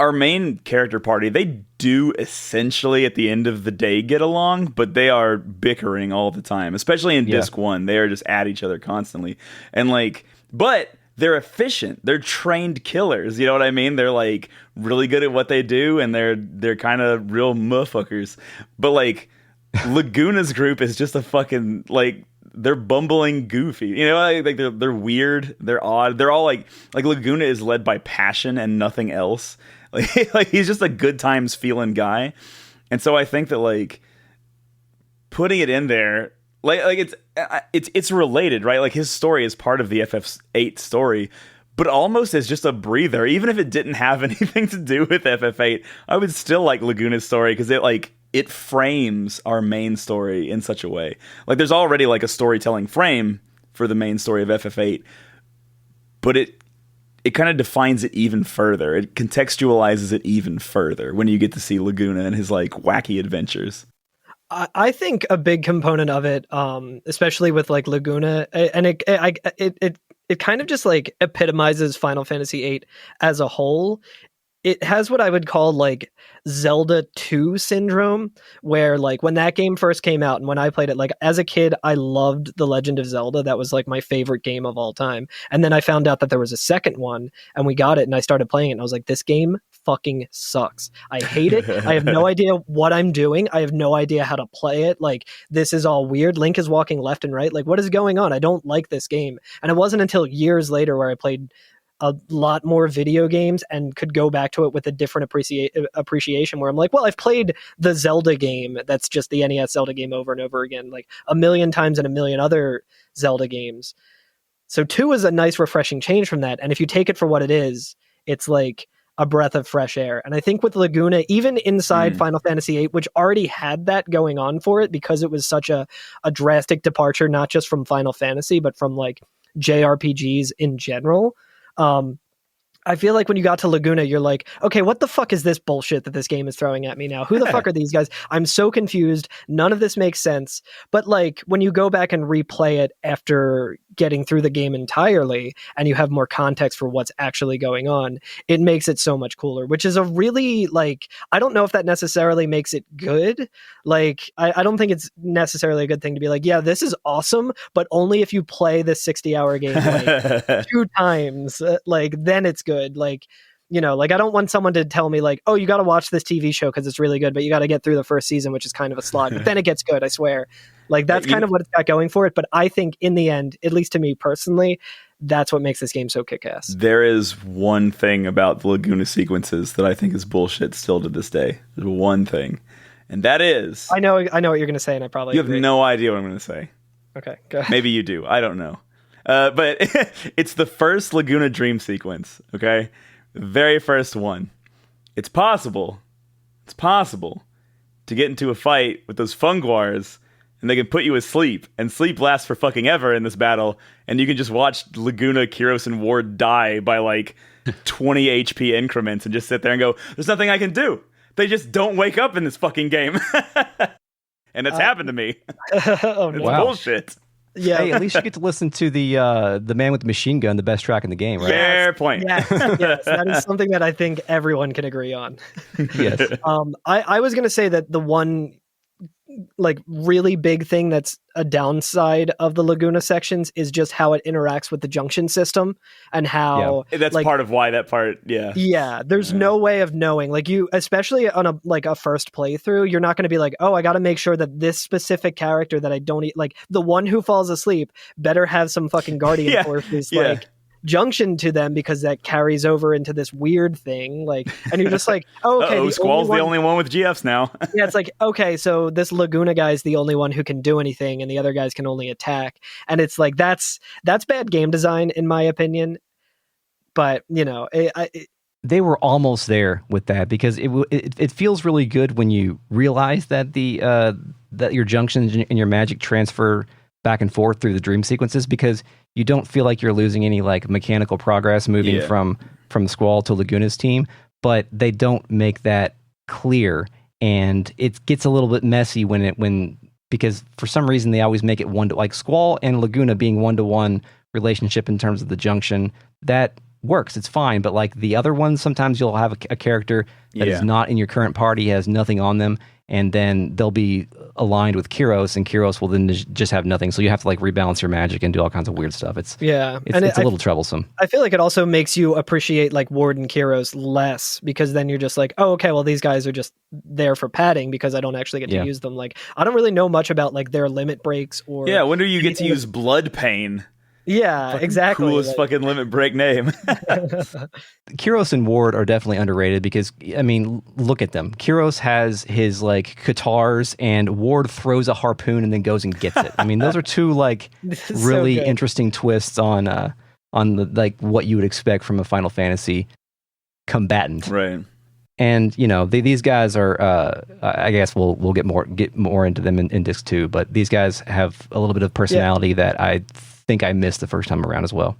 our main character party, they do essentially at the end of the day get along, but they are bickering all the time, especially in Disc 1. They are just at each other constantly. And like, but they're efficient. They're trained killers. You know what I mean? They're like really good at what they do, and they're kind of real motherfuckers. But like Laguna's group is just a fucking like, they're bumbling goofy, you know, like they're weird, they're odd, they're all like Laguna is led by passion and nothing else. Like he's just a good times feeling guy. And so I think that like putting it in there, like it's related, right? Like his story is part of the FF8 story, but almost as just a breather. Even if it didn't have anything to do with FF8, I would still like Laguna's story, because it frames our main story in such a way. Like, there's already like a storytelling frame for the main story of FF8, but it kind of defines it even further. It contextualizes it even further when you get to see Laguna and his like wacky adventures. I think a big component of it, especially with like Laguna, and it kind of just like epitomizes Final Fantasy VIII as a whole. It has what I would call like Zelda 2 syndrome, where like when that game first came out and when I played it, like as a kid, I loved The Legend of Zelda. That was like my favorite game of all time. And then I found out that there was a second one and we got it and I started playing it and I was like, this game fucking sucks. I hate it. I have no idea what I'm doing. I have no idea how to play it. Like, this is all weird. Link is walking left and right. Like, what is going on? I don't like this game. And it wasn't until years later where I played a lot more video games and could go back to it with a different appreciation where I'm like, well, I've played the Zelda game. That's just the NES Zelda game over and over again, like a million times and a million other Zelda games. So 2 is a nice refreshing change from that. And if you take it for what it is, it's like a breath of fresh air. And I think with Laguna, even inside Final Fantasy VIII, which already had that going on for it because it was such a drastic departure, not just from Final Fantasy, but from like JRPGs in general. I feel like when you got to Laguna, you're like, okay, what the fuck is this bullshit that this game is throwing at me now? Who the fuck are these guys? I'm so confused. None of this makes sense. But like when you go back and replay it after getting through the game entirely and you have more context for what's actually going on, it makes it so much cooler, which is a really like, I don't know if that necessarily makes it good. Like, I don't think it's necessarily a good thing to be like, yeah, this is awesome, but only if you play this 60-hour game like 2 times, like then it's good. Like, you know, like I don't want someone to tell me like, oh, you got to watch this TV show because it's really good, but you got to get through the first season, which is kind of a slog, but then it gets good, I swear. Like that's kind of what it's got going for it. But I think in the end, at least to me personally, that's what makes this game so kick-ass. There is one thing about the Laguna sequences that I think is bullshit still to this day. There's one thing, and that is... I know what you're going to say, and I probably You have no idea what I'm going to say. Okay, go ahead. Maybe you do. I don't know. But it's the first Laguna dream sequence, okay? The very first one. It's possible to get into a fight with those funguars and they can put you asleep, and sleep lasts for fucking ever in this battle, and you can just watch Laguna, Kyros, and Ward die by like 20 HP increments and just sit there and go, there's nothing I can do. They just don't wake up in this fucking game. And it's happened to me. Oh, no. It's bullshit. Yeah, hey, at least you get to listen to the man with the machine gun, the best track in the game, right? Fair point. Yes, that is something that I think everyone can agree on. Yes. I was going to say that the one like really big thing that's a downside of the Laguna sections is just how it interacts with the junction system and how that's like, part of why that part. Yeah. There's no way of knowing, like you, especially on a first playthrough, you're not going to be like, oh, I got to make sure that this specific character that I don't like the one who falls asleep better have some fucking guardian forces like junction to them because that carries over into this weird thing, like, and you're just like, oh, okay, Squall's the only one with GFs now. Yeah, it's like, okay, so this Laguna guy is the only one who can do anything and the other guys can only attack, and it's like that's bad game design in my opinion. But you know, they were almost there with that because it feels really good when you realize that that your junctions and your magic transfer back and forth through the dream sequences, because you don't feel like you're losing any like mechanical progress moving from Squall to Laguna's team, but they don't make that clear, and it gets a little bit messy because for some reason they always make it one to, like Squall and Laguna being 1-to-1 relationship in terms of the junction, that works, it's fine, but like the other ones, sometimes you'll have a character that is not in your current party, has nothing on them, and then they'll be aligned with Kyros, and Kyros will then just have nothing. So you have to like rebalance your magic and do all kinds of weird stuff. It's a little troublesome. I feel like it also makes you appreciate like Ward and Kyros less, because then you're just like, oh, okay, well these guys are just there for padding because I don't actually get to use them. Like I don't really know much about like their limit breaks or when do you get to use Blood Pain? Yeah, fucking exactly. Coolest fucking limit break name. Kyros and Ward are definitely underrated because, I mean, look at them. Kyros has his like katars, and Ward throws a harpoon and then goes and gets it. I mean, those are two like really interesting twists on the like what you would expect from a Final Fantasy combatant. Right. And these guys are. I guess we'll get more into them in Disc 2, but these guys have a little bit of personality that I think I missed the first time around as well.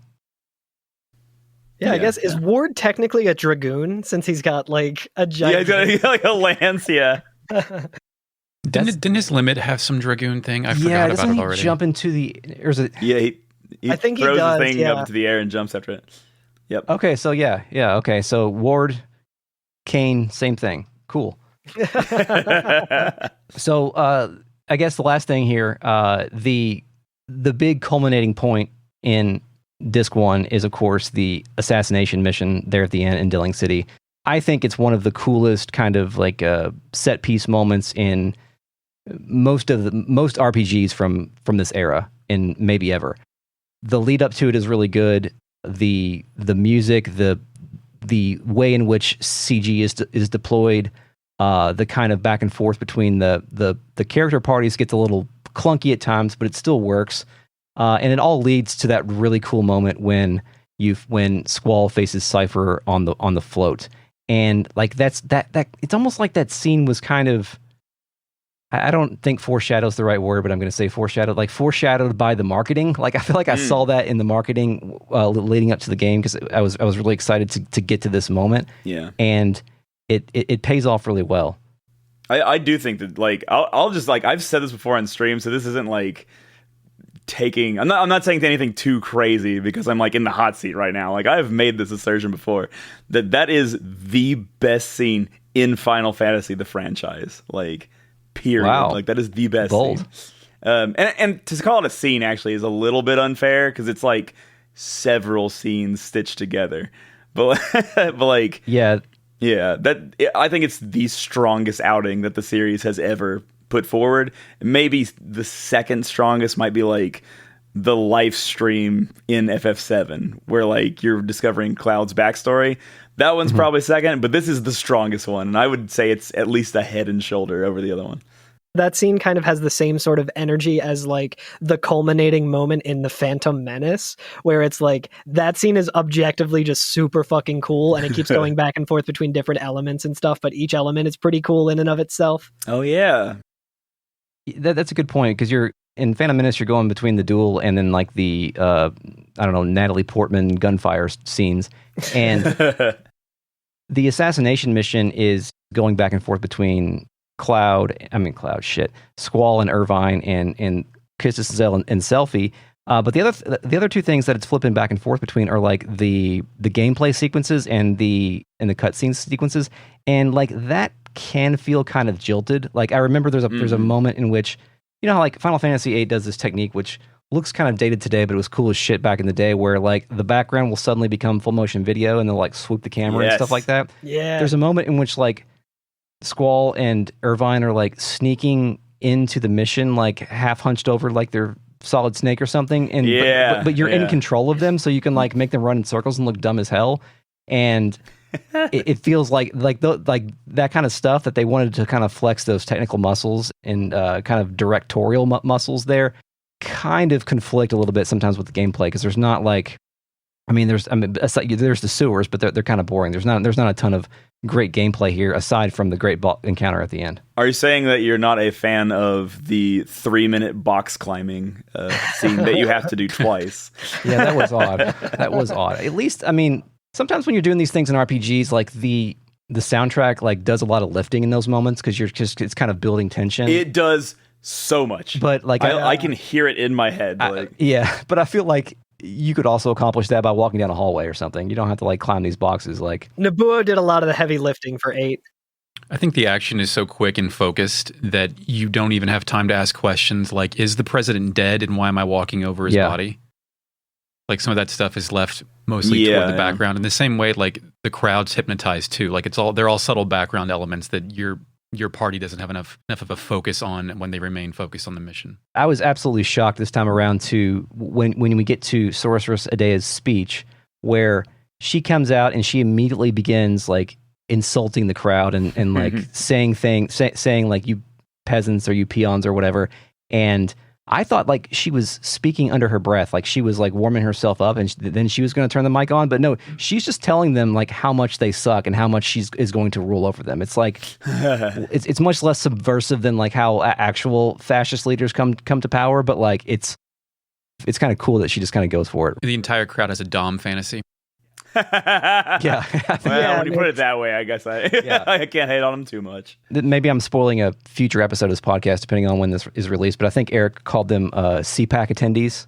Yeah, I guess is Ward technically a dragoon since he's got like a giant? Yeah, he's got like a lance. Yeah. Didn't his limit have some dragoon thing? I forgot about it already. Jump into the? Or is it? Yeah, he I think throws he does, the thing up into the air and jumps after it. Yep. Okay, so okay, so Ward, Kane, same thing. Cool. So I guess the last thing here, the big culminating point in Disc 1 is, of course, the assassination mission there at the end in Dilling City. I think it's one of the coolest kind of like set piece moments in most RPGs from this era and maybe ever. The lead up to it is really good. The music, the way in which CG is deployed, the kind of back and forth between the character parties gets a little clunky at times, but it still works. And it all leads to that really cool moment when Squall faces Cypher on the float. And like that it's almost like that scene was kind of, I don't think foreshadow is the right word, but I'm going to say foreshadowed by the marketing. Like I feel like I saw that in the marketing leading up to the game, because I was really excited to get to this moment. Yeah, and it pays off really well. I do think that, like, I'll just, like, I've said this before on stream, so this isn't like I'm not saying anything too crazy, because I'm like in the hot seat right now. Like, I've made this assertion before that is the best scene in Final Fantasy the franchise. Like, period. Wow. Like, that is the best scene. And to call it a scene actually is a little bit unfair, because it's like several scenes stitched together. But like, yeah, I think it's the strongest outing that the series has ever put forward. Maybe the second strongest might be like the live stream in FF7, where like you're discovering Cloud's backstory. That one's probably second, but this is the strongest one, and I would say it's at least a head and shoulder over the other one. That scene kind of has the same sort of energy as like the culminating moment in The Phantom Menace, where it's like that scene is objectively just super fucking cool, and it keeps going back and forth between different elements and stuff, but each element is pretty cool in and of itself. Oh yeah. That's a good point, because you're in Phantom Menace, you're going between the duel and then like the Natalie Portman gunfire scenes, and the assassination mission is going back and forth between Squall and Irvine and Kisses Zell and Selfie. But the other two things that it's flipping back and forth between are like the gameplay sequences and the cutscene sequences, and like that can feel kind of jilted. Like I remember there's a moment in which, you know how like Final Fantasy VIII does this technique which looks kind of dated today, but it was cool as shit back in the day, where like the background will suddenly become full motion video and they'll like swoop the camera and stuff like that. Yeah. There's a moment in which like Squall and Irvine are like sneaking into the mission, like half hunched over like they're Solid Snake or something, and but you're in control of them, so you can like make them run in circles and look dumb as hell. And it feels like that kind of stuff that they wanted to kind of flex those technical muscles and kind of directorial muscles there kind of conflict a little bit sometimes with the gameplay, because there's not like, there's the sewers, but they're kind of boring. There's not a ton of great gameplay here aside from the great encounter at the end. Are you saying that you're not a fan of the 3-minute box climbing scene that you have to do twice? Yeah, that was odd. That was odd. At least, sometimes when you're doing these things in RPGs, like the soundtrack like does a lot of lifting in those moments, because it's kind of building tension. It does so much. But like I can hear it in my head. But I feel like you could also accomplish that by walking down a hallway or something. You don't have to like climb these boxes. Like Nobuo did a lot of the heavy lifting for 8. I think the action is so quick and focused that you don't even have time to ask questions like, is the president dead and why am I walking over his body? Like some of that stuff is left mostly toward the background. In the same way, like the crowd's hypnotized too. Like they're all subtle background elements that your party doesn't have enough of a focus on when they remain focused on the mission. I was absolutely shocked this time around to when we get to Sorceress Adea's speech, where she comes out and she immediately begins like insulting the crowd and like saying like you peasants or you peons or whatever. And I thought like she was speaking under her breath, like she was like warming herself up, and then she was going to turn the mic on. But no, she's just telling them like how much they suck and how much is going to rule over them. It's like it's much less subversive than like how actual fascist leaders come to power. But like it's kind of cool that she just kind of goes for it. The entire crowd has a Dom fantasy. Yeah. Well, when you put it that way, I guess I can't hate on him too much. Maybe I'm spoiling a future episode of this podcast, depending on when this is released, but I think Eric called them CPAC attendees.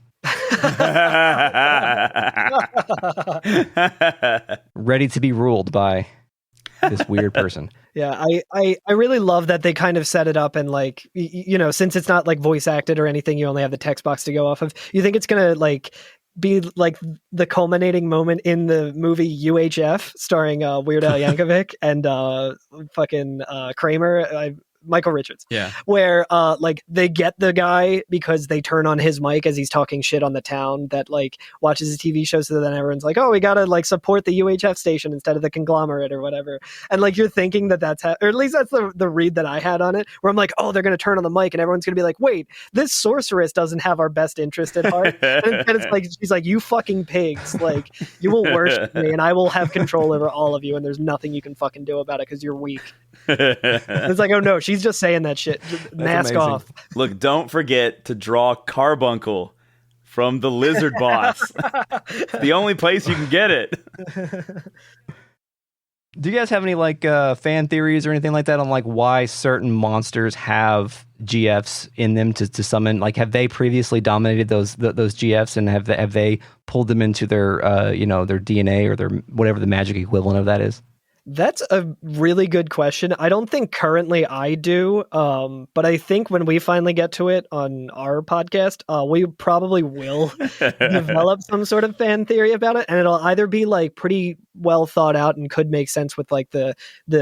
Ready to be ruled by this weird person. Yeah, I really love that they kind of set it up and like, you know, since it's not like voice acted or anything, you only have the text box to go off of. You think it's going to like be like the culminating moment in the movie UHF starring Weird Al Yankovic and fucking Kramer, Michael Richards. Yeah. Where like they get the guy because they turn on his mic as he's talking shit on the town that like watches his TV show, so then everyone's like, oh, we gotta like support the UHF station instead of the conglomerate or whatever. And like you're thinking that's or at least that's the read that I had on it, where I'm like, oh, they're gonna turn on the mic and everyone's gonna be like, wait, this sorceress doesn't have our best interest at heart. And it's like she's like, you fucking pigs, like you will worship me and I will have control over all of you and there's nothing you can fucking do about it because you're weak. It's like, oh no, she's just saying that shit. Mask off. Look, don't forget to draw Carbuncle from the lizard boss. It's the only place you can get it. Do you guys have any like fan theories or anything like that on like why certain monsters have GFs in them to summon? Like, have they previously dominated those GFs, and have they pulled them into their their DNA or their whatever the magic equivalent of that is? That's a really good question. I don't think currently I do, but I think when we finally get to it on our podcast, we probably will develop some sort of fan theory about it, and it'll either be like pretty well thought out and could make sense with like the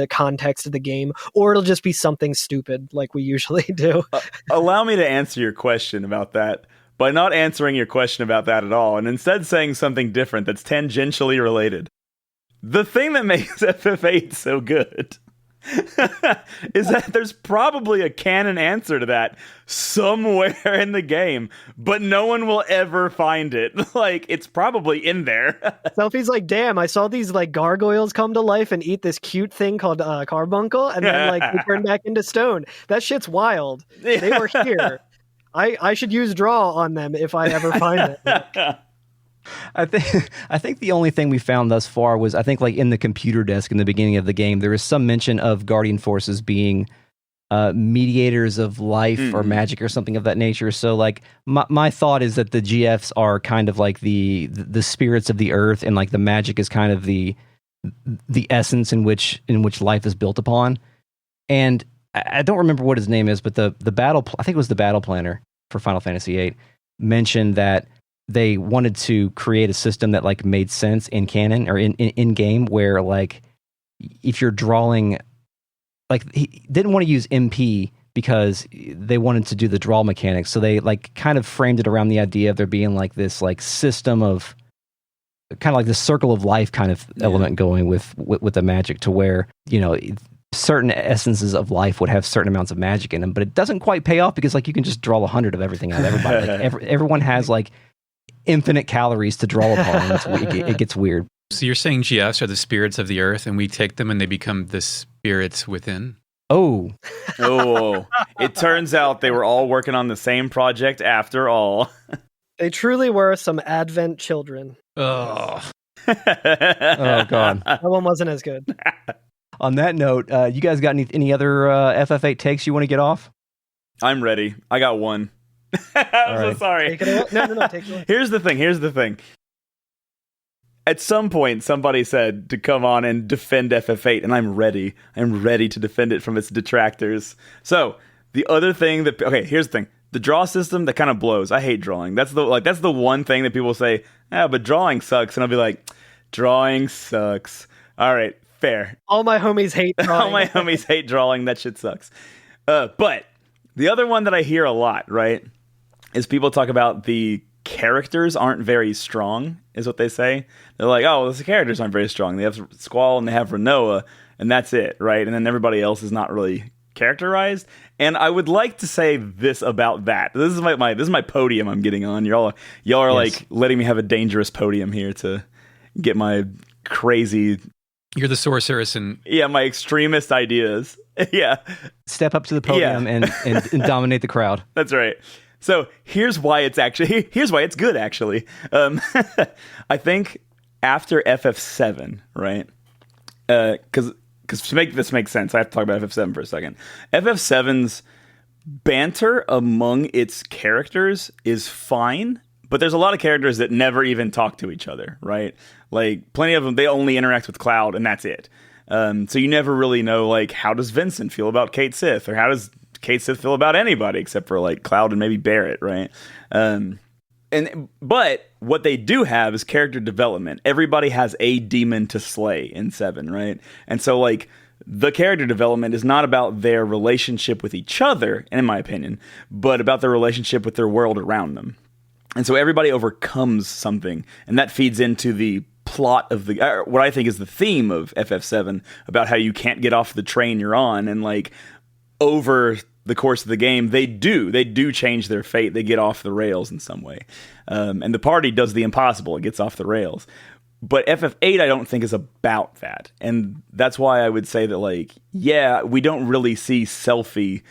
context of the game, or it'll just be something stupid like we usually do. Allow me to answer your question about that by not answering your question about that at all, and instead saying something different that's tangentially related. The thing that makes FF8 so good is that there's probably a canon answer to that somewhere in the game, but no one will ever find it. Like, it's probably in there. Sophie's like, damn, I saw these like gargoyles come to life and eat this cute thing called Carbuncle, and then like they turn back into stone. That shit's wild. They were here. I should use draw on them if I ever find it. I think the only thing we found thus far was, I think like in the computer desk in the beginning of the game, there was some mention of guardian forces being mediators of life or magic or something of that nature. So like my thought is that the GFs are kind of like the spirits of the earth, and like the magic is kind of the essence in which life is built upon. And I don't remember what his name is, but the battle, I think it was the battle planner for Final Fantasy VIII, mentioned that they wanted to create a system that like made sense in canon or in game, where like if you're drawing, like he didn't want to use MP because they wanted to do the draw mechanics. So they like kind of framed it around the idea of there being like this like system of kind of like the circle of life kind of element going with the magic, to where, you know, certain essences of life would have certain amounts of magic in them, but it doesn't quite pay off because like you can just draw 100 of everything out of everybody. Like everyone has like infinite calories to draw upon. It gets weird. So you're saying GFs are the spirits of the earth, and we take them and they become the spirits within? Oh. It turns out they were all working on the same project after all. They truly were some Advent children. Oh. Oh, God. That one wasn't as good. On that note, you guys got any other FF8 takes you want to get off? I'm ready. I got one. I'm so sorry. Take it away. No, take it away. Here's the thing. At some point, somebody said to come on and defend FF8, and I'm ready. I'm ready to defend it from its detractors. So, the other thing that... Okay, here's the thing. The draw system, that kind of blows. I hate drawing. That's the one thing that people say, but drawing sucks. And I'll be like, drawing sucks. All right, fair. All my homies hate drawing. All my homies hate drawing. That shit sucks. But the other one that I hear a lot, right, is people talk about the characters aren't very strong, is what they say. They're like, oh, the characters aren't very strong. They have Squall and they have Rinoa, and that's it, right? And then everybody else is not really characterized. And I would like to say this about that. This is my podium I'm getting on. Y'all are like letting me have a dangerous podium here to get my crazy. You're the sorceress and my extremist ideas. Yeah, step up to the podium and dominate the crowd. That's right. So here's why it's good. Actually, I think after FF7, right? Because to make this make sense, I have to talk about FF7 for a second. FF7's banter among its characters is fine, but there's a lot of characters that never even talk to each other, right? Like, plenty of them, they only interact with Cloud, and that's it. So you never really know, like, how does Vincent feel about Kate Sith, or how does Kate Sith feel about anybody except for, like, Cloud and maybe Barrett, right? But what they do have is character development. Everybody has a demon to slay in 7, right? And so, like, the character development is not about their relationship with each other, in my opinion, but about their relationship with their world around them. And so everybody overcomes something, and that feeds into the plot of what I think is the theme of FF7, about how you can't get off the train you're on, and, like, over the course of the game, they do change their fate. They get off the rails in some way. And the party does the impossible. It gets off the rails. But FF8, I don't think, is about that. And that's why I would say that, like, we don't really see Selphie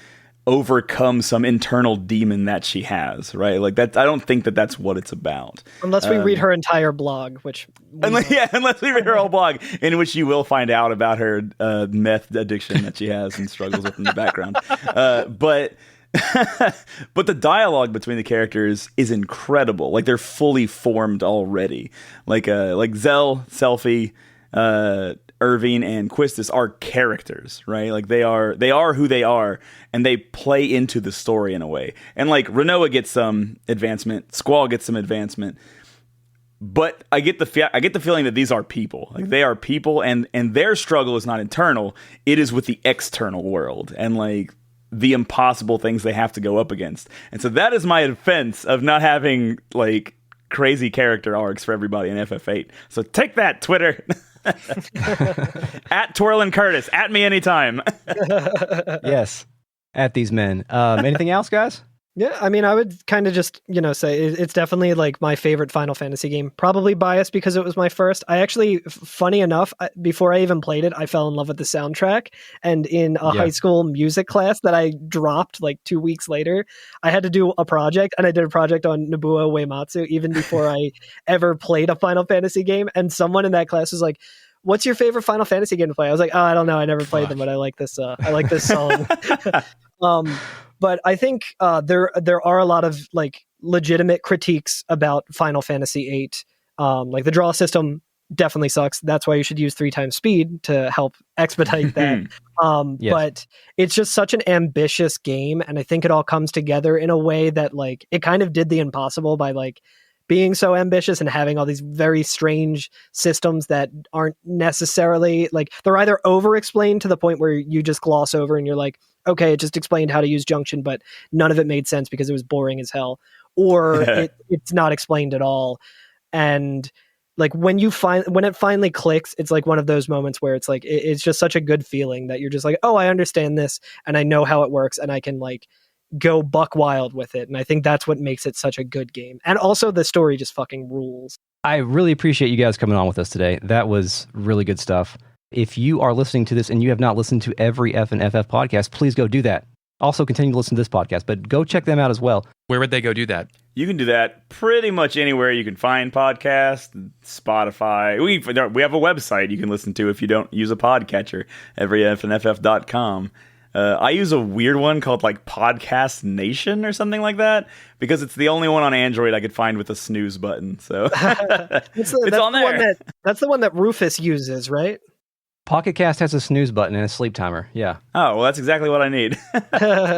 overcome some internal demon that she has, right? Like, that, I don't think that that's what it's about. Unless we read her entire blog, which... unless we read her whole blog, in which you will find out about her meth addiction that she has and struggles with in the background. But the dialogue between the characters is incredible. Like, they're fully formed already. Like Zell, Selphie, Irving, and Quistis are characters, right? Like, they are who they are, and they play into the story in a way. And, like, Rinoa gets some advancement, Squall gets some advancement, but I get the feeling that these are people. Like, they are people, and their struggle is not internal; it is with the external world, and, like, the impossible things they have to go up against. And so that is my defense of not having, like, crazy character arcs for everybody in FF8. So take that, Twitter. At Twirlin Curtis, at me anytime. Yes, at these men. Anything else, guys? Yeah, I mean, I would kind of just, say it's definitely, like, my favorite Final Fantasy game. Probably biased because it was my first. I actually, funny enough, before I even played it, I fell in love with the soundtrack. And in a high school music class that I dropped, like, 2 weeks later, I had to do a project, and I did a project on Nobuo Uematsu even before I ever played a Final Fantasy game. And someone in that class was like, "What's your favorite Final Fantasy game to play?" I was like, "Oh, I don't know. I never played them, but I like this song." But I think there are a lot of, like, legitimate critiques about Final Fantasy VIII. Like, the draw system definitely sucks. That's why you should use 3 times speed to help expedite that. Yes. But it's just such an ambitious game, and I think it all comes together in a way that, like, it kind of did the impossible by, like, being so ambitious and having all these very strange systems that aren't necessarily, like, they're either over-explained to the point where you just gloss over and you're like, okay, it just explained how to use junction, but none of it made sense because it was boring as hell, or it's not explained at all. And, like, when it finally clicks, it's like one of those moments where it's like, it's just such a good feeling that you're just like, oh, I understand this and I know how it works and I can, like, go buck wild with it. And I think that's what makes it such a good game. And also the story just fucking rules. I really appreciate you guys coming on with us today. That was really good stuff. If you are listening to this and you have not listened to every FNFF podcast, please go do that. Also continue to listen to this podcast, but go check them out as well. Where would they go do that? You can do that pretty much anywhere you can find podcasts, Spotify. We have a website you can listen to if you don't use a podcatcher, everyfnff.com. I use a weird one called, like, Podcast Nation or something like that, because it's the only one on Android I could find with a snooze button. So it's on there. That's the one that Rufus uses, right? Pocket Cast has a snooze button and a sleep timer. Yeah. Oh, well, that's exactly what I need.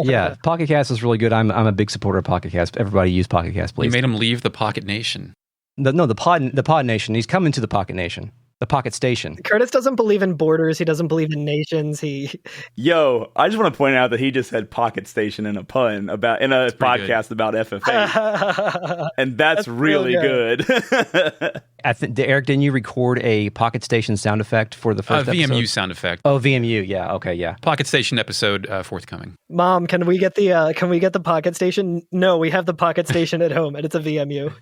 Yeah, Pocket Cast is really good. I'm a big supporter of Pocket Cast. Everybody use Pocket Cast, please. You made him leave the Pocket Nation. The Pod Nation. He's coming to the Pocket Nation. The Pocket Station. Curtis doesn't believe in borders. He doesn't believe in nations. Yo, I just want to point out that he just said Pocket Station in a pun in a podcast about FFVIII. And that's really good. Eric, didn't you record a Pocket Station sound effect for the first episode? VMU sound effect. Oh, VMU. Yeah. Okay. Yeah. Pocket Station episode forthcoming. Mom, can we get the Pocket Station? No, we have the Pocket Station at home, and it's a VMU.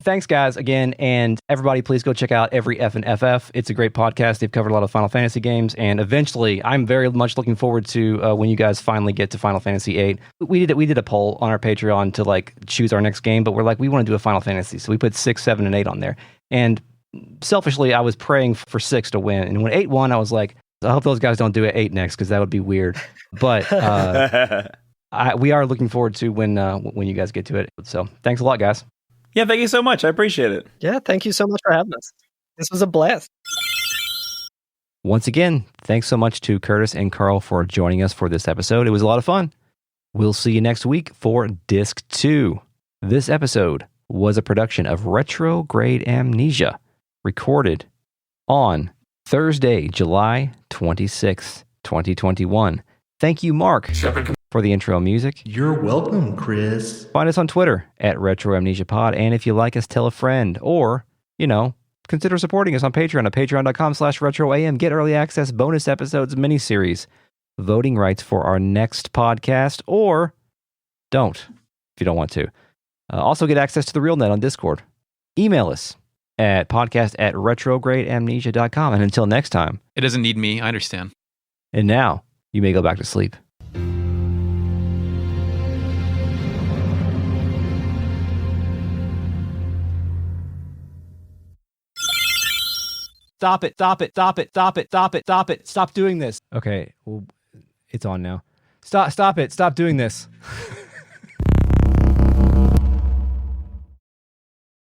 Thanks, guys, again. And everybody, please go check out Every F and FF. It's a great podcast. They've covered a lot of Final Fantasy games. And eventually, I'm very much looking forward to when you guys finally get to Final Fantasy VIII. We did a poll on our Patreon to like choose our next game, but we're like, we want to do a Final Fantasy. So we put 6, 7, and 8 on there. And selfishly, I was praying for 6 to win. And when 8 won, I was like, I hope those guys don't do it 8 next, because that would be weird. But we are looking forward to when you guys get to it. So thanks a lot, guys. Yeah, thank you so much. I appreciate it. Yeah, thank you so much for having us. This was a blast. Once again, thanks so much to Curtis and Karl for joining us for this episode. It was a lot of fun. We'll see you next week for Disc 2. This episode was a production of Retrograde Amnesia, recorded on Thursday, July 26, 2021. Thank you, Mark, for the intro music. You're welcome, Chris. Find us on Twitter at RetroAmnesiaPod. And if you like us, tell a friend. Or, consider supporting us on Patreon at patreon.com/RetroAM. Get early access, bonus episodes, miniseries, voting rights for our next podcast. Or don't, if you don't want to. Also get access to the Real Net on Discord. Email us at podcast@retrogradeamnesia.com. And until next time. It doesn't need me. I understand. And now, you may go back to sleep. Stop it, stop it, stop it, stop it, stop it, stop it. Stop doing this. Okay, well, it's on now. Stop it, stop doing this.